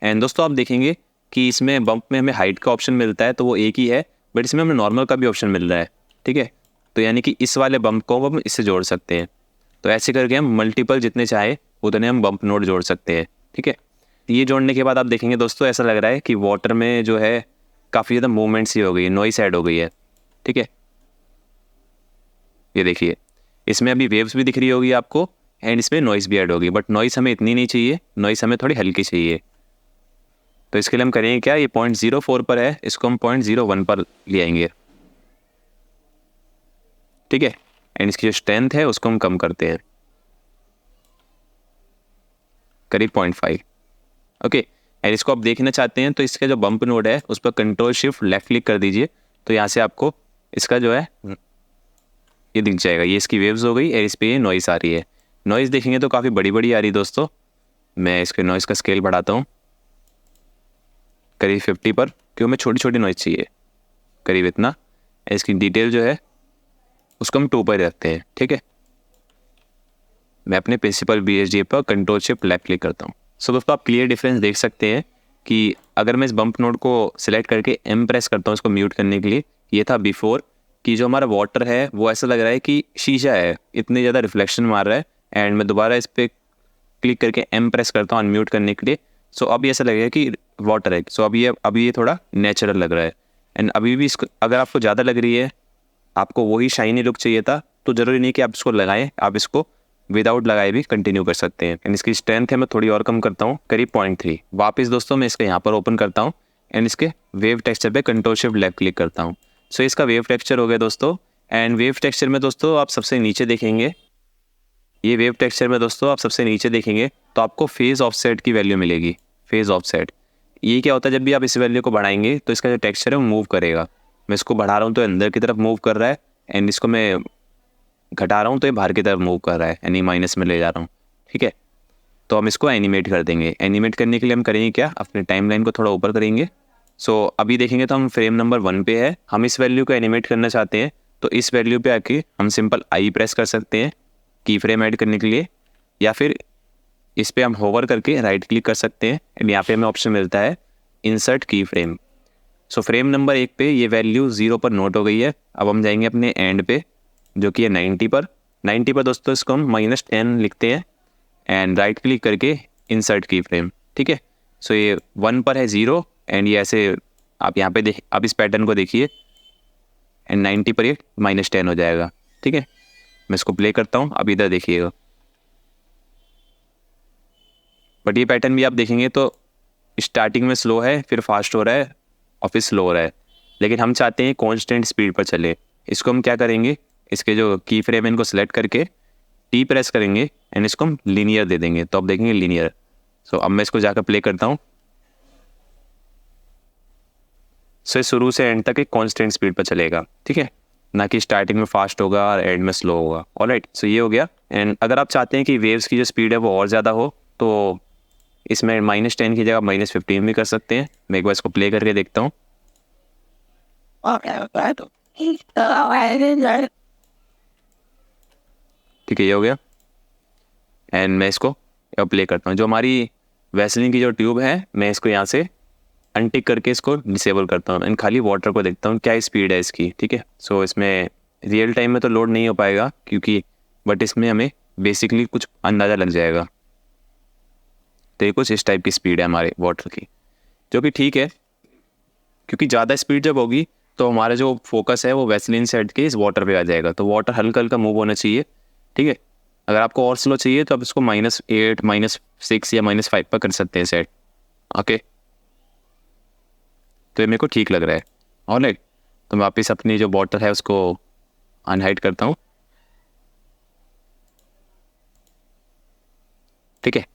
एंड दोस्तों आप देखेंगे कि इसमें बम्प में हमें हाइट का ऑप्शन मिलता है तो वो एक ही है, बट इसमें हमें नॉर्मल का भी ऑप्शन मिल रहा है। ठीक है, तो यानी कि इस वाले बम्प को हम इससे जोड़ सकते हैं। तो ऐसे करके हम मल्टीपल जितने चाहे उतने हम बम्प नोड जोड़ सकते हैं। ठीक है, ये जोड़ने के बाद आप देखेंगे दोस्तों ऐसा लग रहा है कि वाटर में जो है काफ़ी ज़्यादा मूवमेंट सी हो गई है, नॉइस ऐड हो गई है। ठीक है, ये देखिए इसमें अभी वेव्स भी दिख रही होगी आपको एंड इसमें नॉइस भी ऐड होगी, बट नॉइस हमें इतनी नहीं चाहिए, नॉइस हमें थोड़ी हल्की चाहिए। तो इसके लिए हम करेंगे क्या, ये 0.04 पर है, इसको हम 0.01 पर ले आएंगे। ठीक है, एंड इसकी जो स्ट्रेंथ है उसको हम कम करते हैं करीब 0.5। ओके, एंड इसको आप देखना चाहते हैं तो इसका जो बम्प नोड है उस पर कंट्रोल शिफ्ट लेफ्ट क्लिक कर दीजिए, तो यहाँ से आपको इसका जो है ये दिख जाएगा, ये इसकी वेव्स हो गई और इस पर ये नॉइस आ रही है। नॉइस देखेंगे तो काफ़ी बड़ी बड़ी आ रही है दोस्तों। मैं इसके नॉइस का स्केल बढ़ाता हूँ करीब 50 पर, क्योंकि हमें छोटी छोटी नॉइस चाहिए करीब इतना। इसकी डिटेल जो है उसको हम 2 पर रखते हैं। ठीक है, मैं अपने प्रिंसिपल BSDF पर कंट्रोल शिफ्ट लेफ्ट क्लिक करता हूँ। सो दोस्तों आप क्लियर डिफरेंस देख सकते हैं कि अगर मैं इस बम्प नोड को सिलेक्ट करके M प्रेस करता हूँ इसको म्यूट करने के लिए, ये था बिफोर कि जो हमारा वाटर है वो ऐसा लग रहा है कि शीशा है, इतनी ज़्यादा रिफ्लेक्शन मार रहा है। एंड मैं दोबारा इस पर क्लिक करके M प्रेस करता हूँ अनम्यूट करने के लिए। सो अब ऐसा लगेगा कि वाटर है। सो अभी ये थोड़ा नेचुरल लग रहा है। एंड अभी भी इसको अगर आपको ज़्यादा लग रही है, आपको वही शाइनी लुक चाहिए था, तो ज़रूरी नहीं कि आप इसको लगाएं, आप इसको विदाउट लगाए भी कंटिन्यू कर सकते हैं। एंड इसकी स्ट्रेंथ है मैं थोड़ी और कम करता हूँ करीब 0.3। वापस दोस्तों मैं इसको यहाँ पर ओपन करता हूँ एंड इसके वेव टेक्सचर पे कंट्रोल शिफ्ट लेफ्ट क्लिक करता हूँ। सो इसका वेव टेक्सचर हो गया दोस्तों। एंड वेव टेक्सचर में दोस्तों आप सबसे नीचे देखेंगे, ये वेव टेक्सचर में दोस्तों आप सबसे नीचे देखेंगे तो आपको फेज़ ऑफसेट की वैल्यू मिलेगी। फेज़ ऑफसेट ये क्या होता है, जब भी आप इस वैल्यू को बढ़ाएंगे तो इसका जो टेक्सचर है वो मूव करेगा। मैं इसको बढ़ा रहा हूँ तो अंदर की तरफ मूव कर रहा है, एंड इसको मैं घटा रहा हूँ तो ये बाहर की तरफ मूव कर रहा है, यानी माइनस में ले जा रहा हूँ। ठीक है, तो हम इसको एनिमेट कर देंगे। एनिमेट करने के लिए हम करेंगे क्या, अपने टाइमलाइन को थोड़ा ऊपर करेंगे। अभी देखेंगे तो हम फ्रेम नंबर 1 पे है, हम इस वैल्यू को एनिमेट करना चाहते हैं, तो इस वैल्यू पे आके हम सिंपल आई प्रेस कर सकते हैं की फ्रेम ऐड करने के लिए, या फिर इस पे हम होवर करके राइट क्लिक कर सकते हैं, एंड यहाँ पे हमें ऑप्शन मिलता है इंसर्ट की फ्रेम। फ्रेम नंबर 1 पे ये वैल्यू 0 पर नोट हो गई है। अब हम जाएंगे अपने एंड पे जो कि है 90 पर। 90 पर दोस्तों इसको हम -10 लिखते हैं, एंड राइट क्लिक करके इंसर्ट की फ्रेम। ठीक है, ये 1 पर है 0, एंड ये ऐसे आप यहाँ पे आप इस पैटर्न को देखिए, एंड 90 पर ये -10 हो जाएगा। ठीक है, मैं इसको प्ले करता हूँ, अब इधर देखिएगा। बट ये पैटर्न भी आप देखेंगे तो स्टार्टिंग में स्लो है, फिर फास्ट हो रहा है, और फिर स्लो हो रहा है, लेकिन हम चाहते हैं कांस्टेंट स्पीड पर चले। इसको हम क्या करेंगे, इसके जो की फ्रेम है इनको सेलेक्ट करके टी प्रेस करेंगे, एंड इसको हम लीनियर दे देंगे, तो अब देखेंगे लीनियर। अब मैं इसको जाकर प्ले करता हूँ। शुरू से एंड तक एक कांस्टेंट स्पीड पर चलेगा। ठीक है, ना कि स्टार्टिंग में फास्ट होगा और एंड में स्लो होगा। ऑलराइट, ये हो गया। एंड अगर आप चाहते हैं कि वेव्स की जो स्पीड है वो और ज़्यादा हो, तो इसमें -10 की जगह -15 भी कर सकते हैं। मैं एक बार इसको प्ले करके देखता हूँ। ठीक है, ये हो गया, एंड मैं इसको प्ले करता हूँ। जो हमारी वैसलीन की जो ट्यूब है, मैं इसको यहाँ से अनटिक करके इसको डिसेबल करता हूँ, एंड खाली वाटर को देखता हूँ क्या स्पीड है इसकी। ठीक है, इसमें रियल टाइम में तो लोड नहीं हो पाएगा क्योंकि, बट इसमें हमें बेसिकली कुछ अंदाज़ा लग जाएगा। तो ये कुछ इस टाइप की स्पीड है हमारे वाटर की, जो कि ठीक है, क्योंकि ज़्यादा स्पीड जब होगी तो हमारा जो फोकस है वो वैसलीन से हट के इस वाटर पे आ जाएगा, तो वाटर हल्का हल्का मूव होना चाहिए। ठीक है, अगर आपको और स्लो चाहिए तो आप इसको -8, -6 या -5 पर कर सकते हैं सेट। ओके, तो ये मेरे को ठीक लग रहा है। ऑलराइट, तो मैं वापस अपनी जो बॉटल है उसको अनहाइड करता हूँ। ठीक है,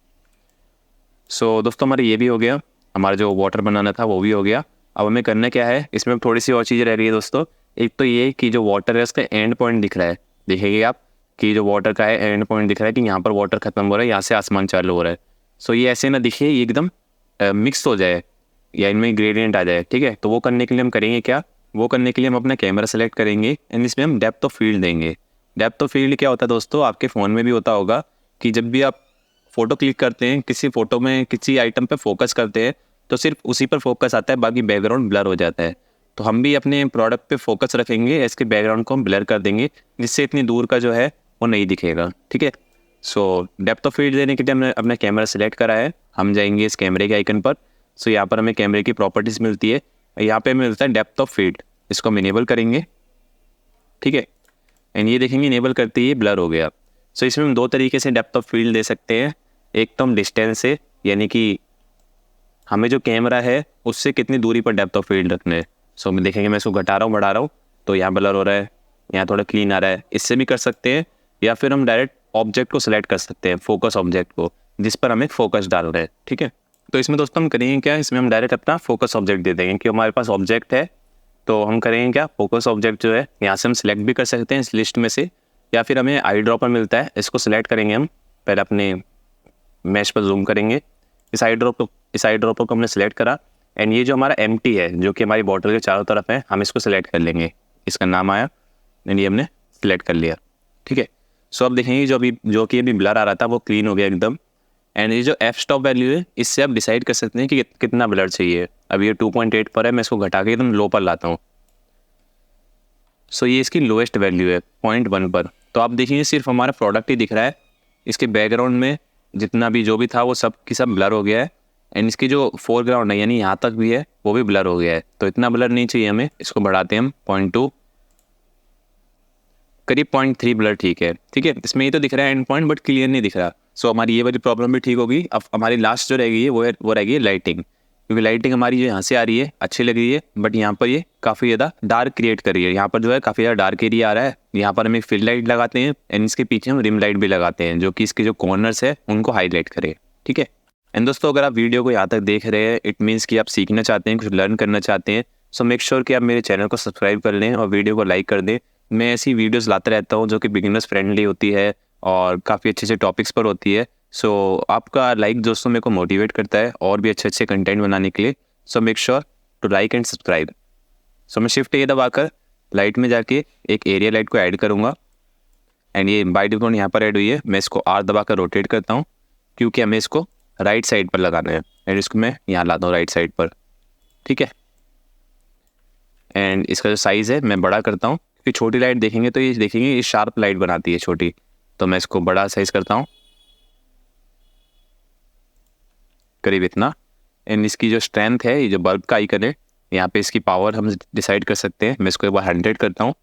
दोस्तों हमारा ये भी हो गया, हमारा जो वाटर बनाना था वो भी हो गया। अब हमें करना क्या है, इसमें थोड़ी सी और चीज़ें रह रही है दोस्तों। एक तो ये कि जो वाटर है उसका एंड पॉइंट दिख रहा है, देखिए आप कि जो वाटर का है एंड पॉइंट दिख रहा है कि यहाँ पर वाटर खत्म हो रहा है, यहाँ से आसमान चालू हो रहा है। ये ऐसे ना दिखे, ये एकदम मिक्स हो जाए या इनमें ग्रेडियंट आ जाए। ठीक है, तो वो करने के लिए हम करेंगे क्या, वो करने के लिए हम अपना कैमरा सेलेक्ट करेंगे, एंड इसमें हम डेप्थ ऑफ फील्ड देंगे। डेप्थ ऑफ फील्ड क्या होता है दोस्तों, आपके फ़ोन में भी होता होगा कि जब भी आप फ़ोटो क्लिक करते हैं, किसी फ़ोटो में किसी आइटम पे फोकस करते हैं तो सिर्फ उसी पर फोकस आता है, बाकी बैकग्राउंड ब्लर हो जाता है। तो हम भी अपने प्रोडक्ट पे फोकस रखेंगे, इसके बैकग्राउंड को हम ब्लर कर देंगे, जिससे इतनी दूर का जो है वो नहीं दिखेगा। ठीक है, डेप्थ ऑफ फील्ड देने के लिए हमने अपना कैमरा सेलेक्ट करा है, हम जाएंगे इस कैमरे के आइकन पर। यहाँ पर हमें कैमरे की प्रॉपर्टीज़ मिलती है, यहाँ पे हमें मिलता है डेप्थ ऑफ फील्ड, इसको हम इनेबल करेंगे। ठीक है, एंड ये देखेंगे इनेबल करते ही ब्लर हो गया। इसमें हम 2 तरीके से डेप्थ ऑफ फील्ड दे सकते हैं। एक तो हम डिस्टेंस से, यानी कि हमें जो कैमरा है उससे कितनी दूरी पर डेप्थ ऑफ फील्ड रखना है। मैं देखेंगे, मैं इसको घटा रहा हूँ बढ़ा रहा हूँ, तो यहाँ ब्लर हो रहा है, यहाँ थोड़ा क्लीन आ रहा है, इससे भी कर सकते हैं। या फिर हम डायरेक्ट ऑब्जेक्ट को सिलेक्ट कर सकते हैं, फोकस ऑब्जेक्ट को, जिस पर हमें फोकस डाल रहे हैं। ठीक है, तो इसमें दोस्तों हम करेंगे क्या, इसमें हम डायरेक्ट अपना फोकस ऑब्जेक्ट दे देंगे कि हमारे पास ऑब्जेक्ट है, तो हम करेंगे क्या, फोकस ऑब्जेक्ट जो है यहाँ से हम सिलेक्ट भी कर सकते हैं इस लिस्ट में से, या फिर हमें आई ड्रॉपर मिलता है, इसको सिलेक्ट करेंगे हम। पहले अपने मैश पर जूम करेंगे, इस आई ड्रॉपर को हमने सेलेक्ट करा, एंड ये जो हमारा एम्प्टी है जो कि हमारी बॉटल के चारों तरफ है, हम इसको सेलेक्ट कर लेंगे। इसका नाम आया, एंड ये हमने सेलेक्ट कर लिया। ठीक है, अब देखेंगे जो कि अभी ब्लर आ रहा था वो क्लीन हो गया एकदम। एंड ये जो एफ स्टॉप वैल्यू है, इससे आप डिसाइड कर सकते हैं कि कितना ब्लर चाहिए। अब ये 2.8 पर है, मैं इसको घटा के एकदम लो पर लाता हूँ। ये इसकी लोएस्ट वैल्यू है 0.1 पर। तो आप देखिए सिर्फ हमारा प्रोडक्ट ही दिख रहा है, इसके बैकग्राउंड में जितना भी जो भी था वो सब की सब ब्लर हो गया है, एंड इसकी जो फोरग्राउंड है यानी यहाँ तक भी है वो भी ब्लर हो गया है। तो इतना ब्लर नहीं चाहिए हमें, इसको बढ़ाते हैं हम 0.2, करीब 0.3 ब्लर ठीक है। ठीक है, इसमें ये तो दिख रहा है एंड पॉइंट, बट क्लियर नहीं दिख रहा। हमारी ये वाली प्रॉब्लम भी ठीक होगी। अब हमारी लास्ट जो रह गई है वो रह गई है लाइटिंग, क्योंकि लाइटिंग हमारी जो यहाँ से आ रही है अच्छी लग रही है, बट यहाँ पर ये काफ़ी ज़्यादा डार्क क्रिएट कर रही है। यहाँ पर जो है काफ़ी ज़्यादा डार्क एरिया आ रहा है। यहाँ पर हम एक फिल लाइट लगाते हैं, एंड इसके पीछे हम रिम लाइट भी लगाते हैं, जो कि इसके जो कॉर्नर्स है उनको हाईलाइट करे। ठीक है। एंड दोस्तों अगर आप वीडियो को यहाँ तक देख रहे हैं, इट मीन्स कि आप सीखना चाहते हैं, कुछ लर्न करना चाहते हैं। सो मेक श्योर कि आप मेरे चैनल को सब्सक्राइब कर लें और वीडियो को लाइक कर दें। मैं ऐसी वीडियोस लाता रहता हूँ जो कि बिगिनर्स फ्रेंडली होती है और काफ़ी अच्छे अच्छे टॉपिक्स पर होती है। सो आपका लाइक दोस्तों मेरे को मोटिवेट करता है और भी अच्छे अच्छे कंटेंट बनाने के लिए। So make sure to like and subscribe. So मैं शिफ्ट ए दबाकर लाइट में जाके एक एरिया लाइट को ऐड करूँगा एंड ये बाय डिफॉल्ट यहाँ पर ऐड हुई है। मैं इसको आर दबाकर रोटेट करता हूँ क्योंकि हमें इसको राइट साइड पर लगाना है एंड इसको मैं यहाँ लाता हूँ राइट साइड पर, ठीक है। एंड इसका जो साइज़ है मैं बड़ा करता हूँ क्योंकि छोटी लाइट देखेंगे तो ये देखेंगे ये शार्प लाइट बनाती है छोटी, तो मैं इसको बड़ा साइज़ करता हूँ करीब इतना। एंड इसकी जो स्ट्रेंथ है, ये जो बल्ब का आइकन है, यहाँ पे इसकी पावर हम डिसाइड कर सकते हैं। मैं इसको एक बार 100 करता हूँ।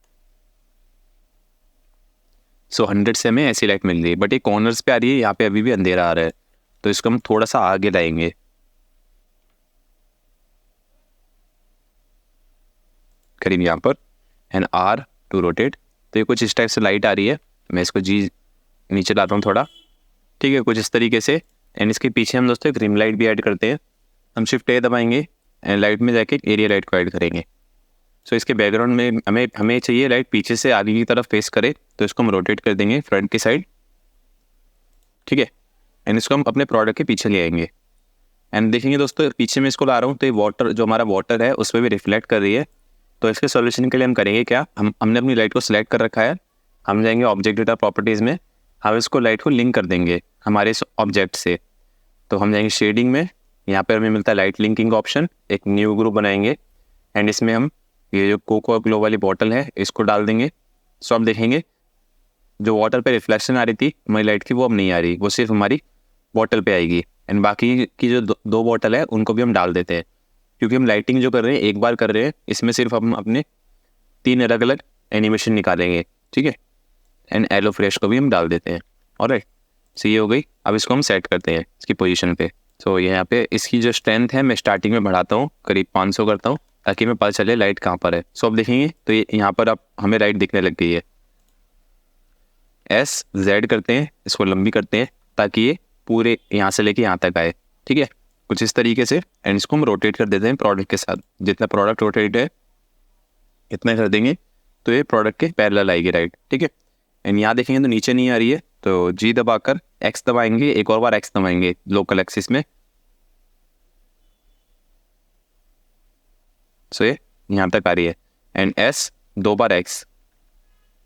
सो 100 से हमें ऐसी लाइट मिल रही है, बट ये कॉर्नर्स पे आ रही है, यहाँ पे अभी भी अंधेरा आ रहा है, तो इसको हम थोड़ा सा आगे लाएंगे करीब यहाँ पर एंड आर टू रोटेट। तो ये कुछ इस टाइप से लाइट आ रही है। मैं इसको जी नीचे लाता हूँ थोड़ा, ठीक है, कुछ इस तरीके से। एंड इसके पीछे हम दोस्तों एक रिम लाइट भी ऐड करते हैं। हम शिफ्ट ए दबाएंगे एंड लाइट में जाके एरिया लाइट को ऐड करेंगे। सो इसके बैकग्राउंड में हमें चाहिए लाइट पीछे से आगे की तरफ फेस करे, तो इसको हम रोटेट कर देंगे फ्रंट की साइड, ठीक है। एंड इसको हम अपने प्रोडक्ट के पीछे ले आएंगे एंड देखेंगे दोस्तों पीछे में इसको ला रहा हूँ तो ये वाटर जो हमारा वाटर है उस पर भी रिफ्लेक्ट कर रही है। तो इसके सॉल्यूशन के लिए हम करेंगे क्या, हमने अपनी लाइट को सिलेक्ट कर रखा है। हम जाएंगे ऑब्जेक्ट डेटा प्रॉपर्टीज़ में, हम इसको लाइट को लिंक कर देंगे हमारे इस ऑब्जेक्ट से। तो हम जाएंगे शेडिंग में, यहाँ पर हमें मिलता है लाइट लिंकिंग ऑप्शन, एक न्यू ग्रुप बनाएंगे एंड इसमें हम ये जो कोको ग्लो वाली बॉटल है इसको डाल देंगे। सो आप देखेंगे जो वाटर पे रिफ्लेक्शन आ रही थी हमारी लाइट की वो अब नहीं आ रही, वो सिर्फ हमारी बॉटल पे आएगी। एंड बाकी की जो दो बॉटल है उनको भी हम डाल देते हैं क्योंकि हम लाइटिंग जो कर रहे हैं एक बार कर रहे हैं, इसमें सिर्फ हम अपने 3 अलग अलग एनिमेशन निकालेंगे, ठीक है। एंड एलो फ्रेश को भी हम डाल देते हैं। ऑलराइट, सो ये हो गई। अब इसको हम सेट करते हैं इसकी पोजीशन पे। सो यहाँ पे इसकी जो स्ट्रेंथ है मैं स्टार्टिंग में बढ़ाता हूँ, करीब 500 करता हूँ ताकि हमें पता चले लाइट कहाँ पर है। सो अब देखेंगे तो ये यहाँ पर अब हमें लाइट दिखने लग गई है। SZ करते हैं, इसको लंबी करते हैं ताकि ये पूरे यहाँ से लेके यहाँ तक आए, ठीक है, कुछ इस तरीके से। एंड इसको हम रोटेट कर देते हैं प्रोडक्ट के साथ, जितना प्रोडक्ट रोटेट है इतना कर देंगे तो ये प्रोडक्ट के पैरेलल आएगी, राइट, ठीक है। एंड यहाँ देखेंगे तो नीचे नहीं आ रही है, तो G दबाकर X दबाएंगे, एक और बार X दबाएंगे लोकल एक्सिस में। सो ये यहाँ तक आ रही है एंड S 2 बार X,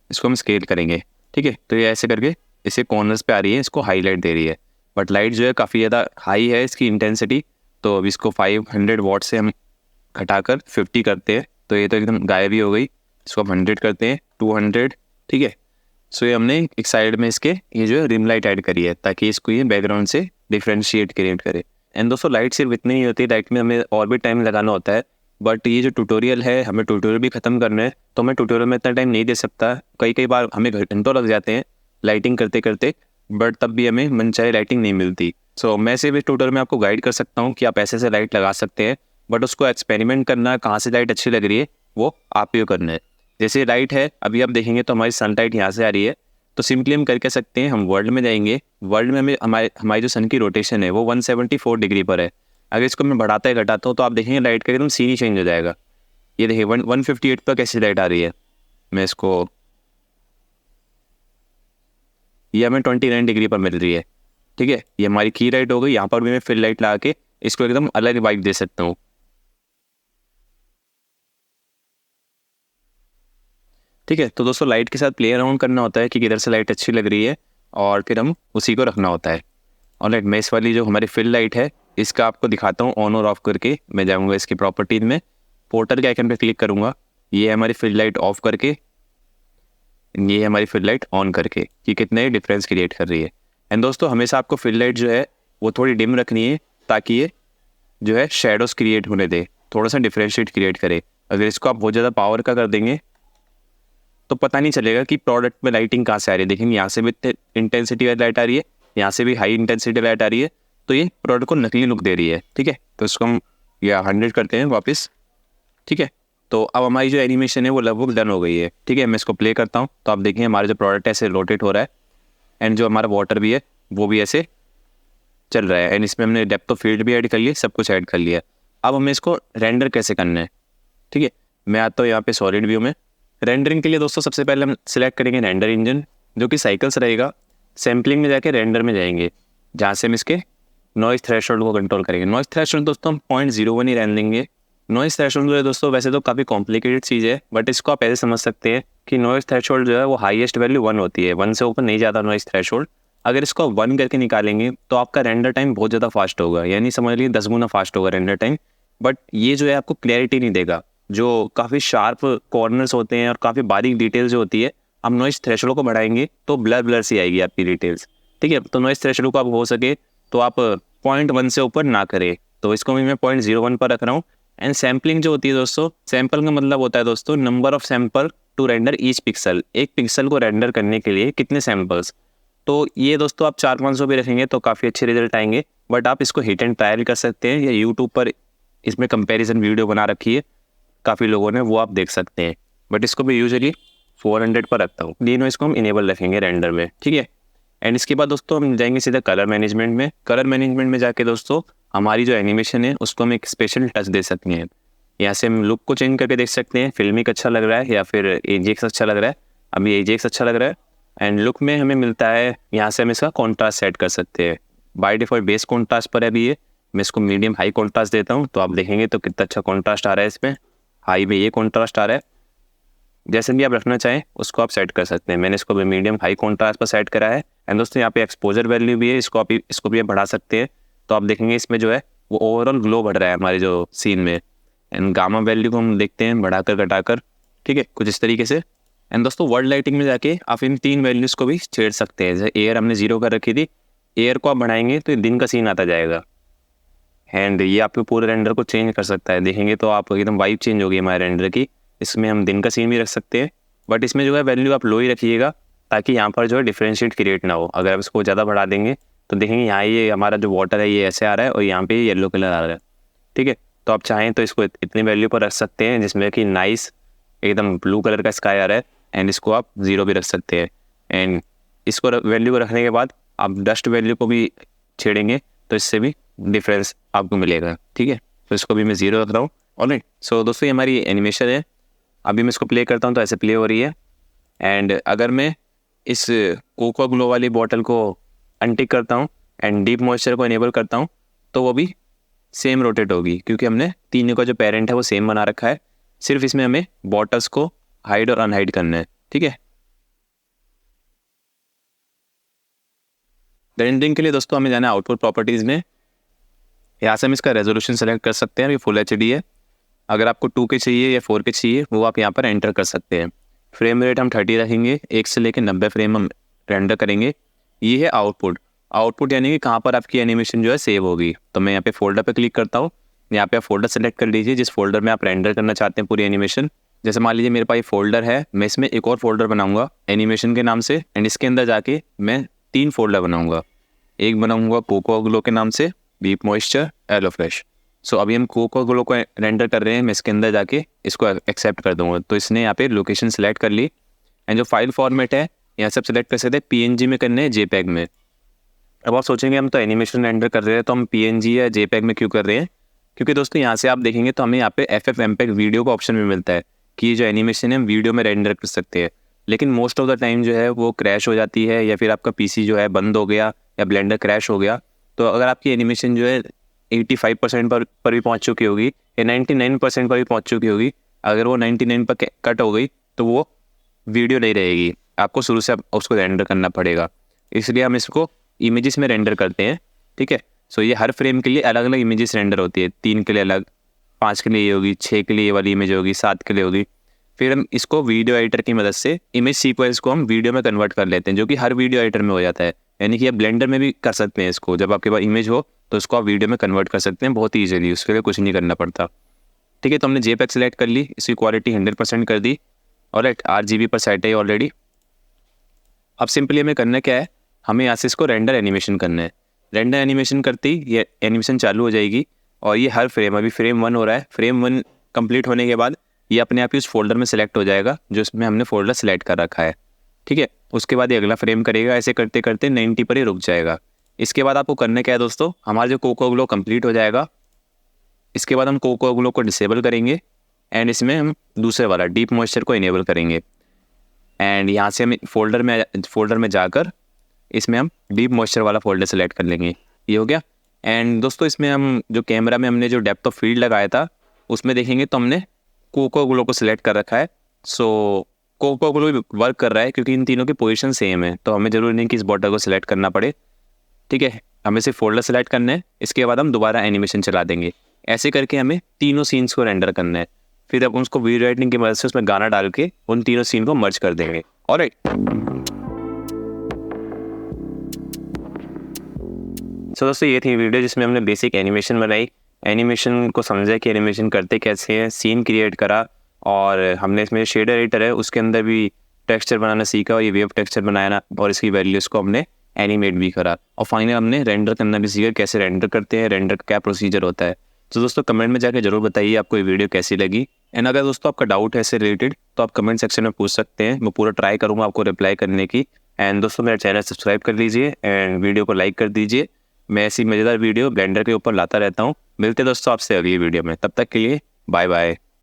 इसको हम स्केल करेंगे, ठीक है। तो ये ऐसे करके इसे कॉर्नर्स पे आ रही है, इसको हाईलाइट दे रही है, बट लाइट जो है काफ़ी ज़्यादा हाई है इसकी इंटेंसिटी। तो अब इसको 500 वॉट से हम घटाकर 50 करते हैं, तो ये तो एकदम गायब ही हो गई। इसको हम 100 करते हैं, 200, ठीक है। सो ये हमने एक साइड में इसके ये जो है रिम लाइट ऐड करी है ताकि इसको ये बैकग्राउंड से डिफ्रेंशिएट क्रिएट करे। एंड दोस्तों लाइट सिर्फ इतनी ही होती है, लाइट में हमें और भी टाइम लगाना होता है, बट ये जो ट्यूटोरियल है हमें ट्यूटोरियल भी ख़त्म करना है, तो मैं ट्यूटोरियल में इतना टाइम नहीं दे सकता। कई बार हमें घंटों लग जाते हैं लाइटिंग करते करते, बट तब भी हमें मनचाही लाइटिंग नहीं मिलती। सो मैं सिर्फ इस ट्यूटोरियल में आपको गाइड कर सकता हूँ कि आप ऐसे लाइट लगा सकते हैं, बट उसको एक्सपेरिमेंट करना, कहाँ से लाइट अच्छी लग रही है वो आप ही को करना है। जैसे लाइट है अभी आप देखेंगे तो हमारी सनलाइट यहाँ से आ रही है, तो सिंपली हम कर सकते हैं, हम वर्ल्ड में जाएंगे, वर्ल्ड में हमें हमारी जो सन की रोटेशन है वो 174 डिग्री पर है। अगर इसको मैं बढ़ाता है घटाता हूँ तो आप देखेंगे लाइट का एकदम सीन ही चेंज हो जाएगा। ये देखिए 158 पर कैसी लाइट आ रही है। मैं इसको, ये हमें 29 डिग्री पर मिल रही है, ठीक है। ये हमारी की लाइट हो गई। यहाँ पर भी मैं फिल लाइट लगा के इसको एकदम अलग वाइब दे सकता हूँ, ठीक है। तो दोस्तों लाइट के साथ प्ले अराउंड करना होता है कि किधर से लाइट अच्छी लग रही है और फिर हम उसी को रखना होता है। और लाइट मैं इस वाली जो हमारी फिल लाइट है इसका आपको दिखाता हूँ ऑन और ऑफ करके। मैं जाऊँगा इसकी प्रॉपर्टीज में, पोर्टर के आइकन पे क्लिक करूँगा, ये हमारी फिल लाइट ऑफ करके, ये है हमारी फिल लाइट ऑन करके, कि कितने डिफरेंस क्रिएट कर रही है। एंड दोस्तों हमेशा आपको फिल लाइट जो है वो थोड़ी डिम रखनी है ताकि ये जो है शेडोज क्रिएट होने दे, थोड़ा सा डिफरेंशिएट क्रिएट करे। अगर इसको आप बहुत ज़्यादा पावर का कर देंगे तो पता नहीं चलेगा कि प्रोडक्ट में लाइटिंग कहाँ से आ रही है। देखेंगे यहाँ से भी इंटेंसिटी वाली लाइट आ रही है, यहाँ से भी हाई इंटेंसिटी लाइट आ रही है, तो ये प्रोडक्ट को नकली लुक दे रही है, ठीक है। तो इसको हम या 100 करते हैं वापस, ठीक है। तो अब हमारी जो एनिमेशन है वो लगभग डन हो गई है, ठीक है। मैं इसको प्ले करता हूँ तो आप देखें हमारा जो प्रोडक्ट है ऐसे रोटेट हो रहा है एंड जो हमारा वाटर भी है वो भी ऐसे चल रहा है एंड इसमें हमने डेप्थ ऑफ फील्ड भी ऐड कर लिया, सब कुछ ऐड कर लिया। अब हमें इसको रेंडर कैसे करना है, ठीक है। मैं आता हूँ यहाँ पे सॉलिड व्यू में। रेंडरिंग के लिए दोस्तों सबसे पहले हम सिलेक्ट करेंगे रेंडर इंजन, जो कि साइकिल्स रहेगा। सैम्पलिंग में जाके रेंडर में जाएंगे, जहाँ से हम इसके नॉइज़ थ्रेशोल्ड को कंट्रोल करेंगे। नॉइज़ थ्रेशोल्ड दोस्तों हम 0.01 ही रहने देंगे। नॉइज़ थ्रेशोल्ड जो है दोस्तों वैसे तो काफ़ी कॉम्प्लिकेटेड चीज़ है, बट इसको आप ऐसे समझ सकते हैं कि नॉइज़ थ्रेशोल्ड जो है वो हाईएस्ट वैल्यू 1 होती है, 1 से ऊपर नहीं ज़्यादा नॉइज़ थ्रेशोल्ड। अगर इसको 1 करके निकालेंगे तो आपका रेंडर टाइम बहुत ज़्यादा फास्ट होगा, यानी समझ लीजिए 10 गुना फास्ट होगा रेंडर टाइम। बट ये जो है आपको क्लैरिटी नहीं देगा। जो काफ़ी शार्प कॉर्नर्स होते हैं और काफ़ी बारीक डिटेल्स जो होती है, आप नॉइज़ थ्रेशोल्ड को बढ़ाएंगे तो ब्लर ब्लर सी आएगी आपकी डिटेल्स, ठीक है। तो नॉइज़ थ्रेशोल्ड को आप हो सके तो आप 0.1 से ऊपर ना करें, तो इसको भी मैं 0.01 पर रख रहा हूँ। एंड सैम्पलिंग जो होती है दोस्तों, सैम्पल का मतलब होता है दोस्तों number of sample to render each pixel. एक पिक्सल को रेंडर करने के लिए कितने सैंपल्स, तो ये दोस्तों आप 400-500 भी रखेंगे तो काफ़ी अच्छे रिजल्ट आएंगे। बट आप इसको हिट एंड ट्रायल कर सकते हैं, या यूट्यूब पर इसमें कंपैरिजन वीडियो बना रखी है काफ़ी लोगों ने, वो आप देख सकते हैं। बट इसको भी यूजुअली 400 पर रखता हूँ, तीनों इसको हम इनेबल रखेंगे रेंडर में, ठीक है। एंड इसके बाद दोस्तों हम जाएंगे सीधा कलर मैनेजमेंट में। कलर मैनेजमेंट में जाके दोस्तों हमारी जो एनिमेशन है उसको हम एक स्पेशल टच दे सकते हैं। यहाँ से हम लुक को चेंज करके देख सकते हैं, फिल्मिक अच्छा लग रहा है या फिर एजेक्स अच्छा लग रहा है। अभी एजेक्स अच्छा लग रहा है। एंड लुक में हमें मिलता है, यहाँ से हम इसका कॉन्ट्रास्ट सेट कर सकते हैं। बाय डिफॉल्ट बेस कॉन्ट्रास्ट पर है अभी ये, मैं इसको मीडियम हाई कॉन्ट्रास्ट देता हूँ, तो आप देखेंगे तो कितना अच्छा कॉन्ट्रास्ट आ रहा है इसमें। हाई में ये कॉन्ट्रास्ट आ रहा है, जैसे भी आप रखना चाहें उसको आप सेट कर सकते हैं। मैंने इसको भी मीडियम हाई कॉन्ट्रास्ट पर सेट करा है। एंड दोस्तों यहाँ पे एक्सपोजर वैल्यू भी है, इसको भी आप बढ़ा सकते हैं। तो आप देखेंगे इसमें जो है वो ओवरऑल ग्लो बढ़ रहा है हमारे जो सीन में। एंड गामा वैल्यू को हम देखते हैं बढ़ाकर घटाकर, ठीक है, कुछ इस तरीके से। एंड दोस्तों वर्ल्ड लाइटिंग में जाके आप इन 3 वैल्यूज़ को भी छेड़ सकते हैं। जैसे एयर हमने 0 कर रखी थी, एयर को आप बढ़ाएंगे तो दिन का सीन आता जाएगा। एंड ये आपके पूरे रेंडर को चेंज कर सकता है, देखेंगे तो आप एकदम वाइब चेंज होगी हमारे रेंडर की। इसमें हम दिन का सीन भी रख सकते हैं, बट इसमें जो है वैल्यू आप लो ही रखिएगा, ताकि यहाँ पर जो है डिफरेंशिएट क्रिएट ना हो। अगर आप इसको ज़्यादा बढ़ा देंगे तो देखेंगे यहाँ ये हमारा जो वाटर है ये ऐसे आ रहा है और यहाँ पे येलो कलर आ रहा है, ठीक है। तो आप चाहें तो इसको इतनी वैल्यू पर रख सकते हैं जिसमें कि नाइस एकदम ब्लू कलर का स्काई आ रहा है। एंड इसको आप 0 भी रख सकते हैं। एंड इसको वैल्यू को रखने के बाद आप डस्ट वैल्यू को भी छेड़ेंगे तो इससे भी डिफरेंस आपको मिलेगा, ठीक है। तो इसको भी मैं 0 रख रहा हूँ। ऑलराइट, सो दोस्तों ये हमारी एनिमेशन है। अभी मैं इसको प्ले करता हूँ तो ऐसे प्ले हो रही है। एंड अगर मैं इस कोको ग्लो वाली बॉटल को अनटिक करता हूँ एंड डीप मॉइस्चर को इनेबल करता हूँ तो वो भी सेम रोटेट होगी, क्योंकि हमने तीनों का जो पेरेंट है वो सेम बना रखा है। सिर्फ इसमें हमें बॉटल्स को हाइड और अनहाइड करना है, ठीक है। रेंडरिंग के लिए दोस्तों हमें जाना है आउटपुट प्रॉपर्टीज़ में। यहाँ से हम इसका रेजोल्यूशन सेलेक्ट कर सकते हैं, ये फुल HD है। अगर आपको 2K चाहिए या 4K चाहिए वो आप यहाँ पर एंटर कर सकते हैं। फ्रेम रेट हम 30 रखेंगे, 1 से लेकर 90 फ्रेम हम रेंडर करेंगे। ये है आउटपुट यानी कि कहाँ पर आपकी एनिमेशन जो है सेव होगी। तो मैं यहाँ पे फोल्डर पे क्लिक करता हूँ, यहाँ पे आप फोल्डर सेलेक्ट कर लीजिए जिस फोल्डर में आप रेंडर करना चाहते हैं पूरी एनिमेशन। जैसे मान लीजिए मेरे पास ये फोल्डर है, मैं इसमें एक और फोल्डर बनाऊंगा एनिमेशन के नाम से। एंड इसके अंदर जाके मैं 3 फोल्डर बनाऊंगा। एक बनाऊंगा कोको ग्लो के नाम से, डीप मॉइस्चर, एलो फ्रेश। सो अभी हम कोको ग्लो को रेंडर कर रहे हैं, मैं इसके अंदर जाके इसको एक्सेप्ट कर दूंगा। तो इसने यहाँ पे लोकेशन सेलेक्ट कर ली। एंड जो फाइल फॉर्मेट है यहाँ से आप सेलेक्ट कर सकते हैं, PNG में करने हैं, JPEG में। अब आप सोचेंगे हम तो एनिमेशन रेंडर कर रहे हैं तो हम PNG या JPEG में क्यों कर रहे हैं, क्योंकि दोस्तों यहाँ से आप देखेंगे तो हमें यहाँ पे FFmpeg वीडियो का ऑप्शन भी मिलता है कि ये जो एनिमेशन है हम वीडियो में रेंडर कर सकते हैं। लेकिन मोस्ट ऑफ द टाइम जो है वो क्रैश हो जाती है, या फिर आपका PC जो है बंद हो गया या ब्लेंडर क्रैश हो गया। तो अगर आपकी एनिमेशन जो है 85% पर भी पहुँच चुकी होगी या 99% पर भी पहुँच चुकी होगी, अगर वो 99 पर कट हो गई तो वो वीडियो नहीं रहेगी, आपको शुरू से उसको रेंडर करना पड़ेगा। इसलिए हम इसको इमेजेस में रेंडर करते हैं, ठीक है। सो ये हर फ्रेम के लिए अलग अलग इमेजेस रेंडर होती है, 3 के लिए अलग, 5 के लिए ये होगी, 6 के लिए ये वाली इमेज होगी, 7 के लिए होगी। फिर हम इसको वीडियो एडिटर की मदद से इमेज सीक्वेंस को हम वीडियो में कन्वर्ट कर लेते हैं, जो कि हर वीडियो एडिटर में हो जाता है। यानी कि आप ब्लेंडर में भी कर सकते हैं इसको, जब आपके पास इमेज हो तो उसको आप वीडियो में कन्वर्ट कर सकते हैं बहुत ईजिली, उसके लिए कुछ नहीं करना पड़ता, ठीक है। तो हमने JPEG सेलेक्ट कर ली, इसकी क्वालिटी 100% कर दी। ऑलराइट, RGB पर सेट है ऑलरेडी। अब सिंपली हमें करना क्या है, हमें यहाँ से इसको रेंडर एनिमेशन करना है। रेंडर एनिमेशन करते ही ये एनिमेशन चालू हो जाएगी और ये हर फ्रेम, अभी फ्रेम 1 हो रहा है, फ्रेम 1 कंप्लीट होने के बाद ये अपने आप ही उस फोल्डर में सेलेक्ट हो जाएगा जो इसमें हमने फोल्डर सेलेक्ट कर रखा है, ठीक है। उसके बाद ये अगला फ्रेम करेगा, ऐसे करते करते 90 पर ही रुक जाएगा। इसके बाद आपको करना क्या है दोस्तों, हमारा जो कोको ग्लो कंप्लीट हो जाएगा, इसके बाद हम कोको ग्लो को डिसेबल करेंगे एंड इसमें हम दूसरे वाला डीप मॉइस्चर को इनेबल करेंगे। एंड यहाँ से हम फोल्डर में जाकर इसमें हम डीप मॉइस्चर वाला फोल्डर सेलेक्ट कर लेंगे। ये हो गया। एंड दोस्तों इसमें हम जो कैमरा में हमने जो डेप्थ ऑफ फील्ड लगाया था उसमें देखेंगे तो हमने कोको ग्लो को सिलेक्ट कर रखा है। सो कोको ग्लो भी वर्क कर रहा है क्योंकि इन तीनों की पोजीशन सेम है, तो हमें ज़रूरी नहीं कि इस बॉर्डर को सिलेक्ट करना पड़े। ठीक है, हमें सिर्फ फोल्डर सेलेक्ट करना है, इसके बाद हम दोबारा एनिमेशन चला देंगे। ऐसे करके हमें तीनों सीन्स को रेंडर करना है, फिर अब उसको वीडियो एडिटिंग की मदद से उसमें गाना डाल के उन तीनों सीन को मर्ज कर देंगे। ऑलराइट, सो दोस्तों ये थी वीडियो जिसमें हमने बेसिक एनिमेशन बनाई, एनिमेशन को समझा कि एनिमेशन करते कैसे हैं, सीन क्रिएट करा, और हमने इसमें शेडर एडिटर है उसके अंदर भी टेक्सचर बनाना सीखा और ये वेव टेक्सचर बनाया ना, और इसकी वैल्यूज़ को हमने एनिमेट भी करा, और फाइनल हमने रेंडर करना भी सीखा, कैसे रेंडर करते हैं, रेंडर का क्या प्रोसीजर होता है। तो दोस्तों कमेंट में जाकर जरूर बताइए आपको ये वीडियो कैसी लगी। एंड अगर दोस्तों आपका डाउट है इससे रिलेटेड तो आप कमेंट सेक्शन में पूछ सकते हैं, मैं पूरा ट्राई करूँगा आपको रिप्लाई करने की। एंड दोस्तों मेरा चैनल सब्सक्राइब कर लीजिए एंड वीडियो को लाइक कर दीजिए। मैं ऐसी मज़ेदार वीडियो ब्लेंडर के ऊपर लाता रहता हूँ। मिलते हैं दोस्तों आपसे अगली वीडियो में, तब तक के लिए बाय बाय।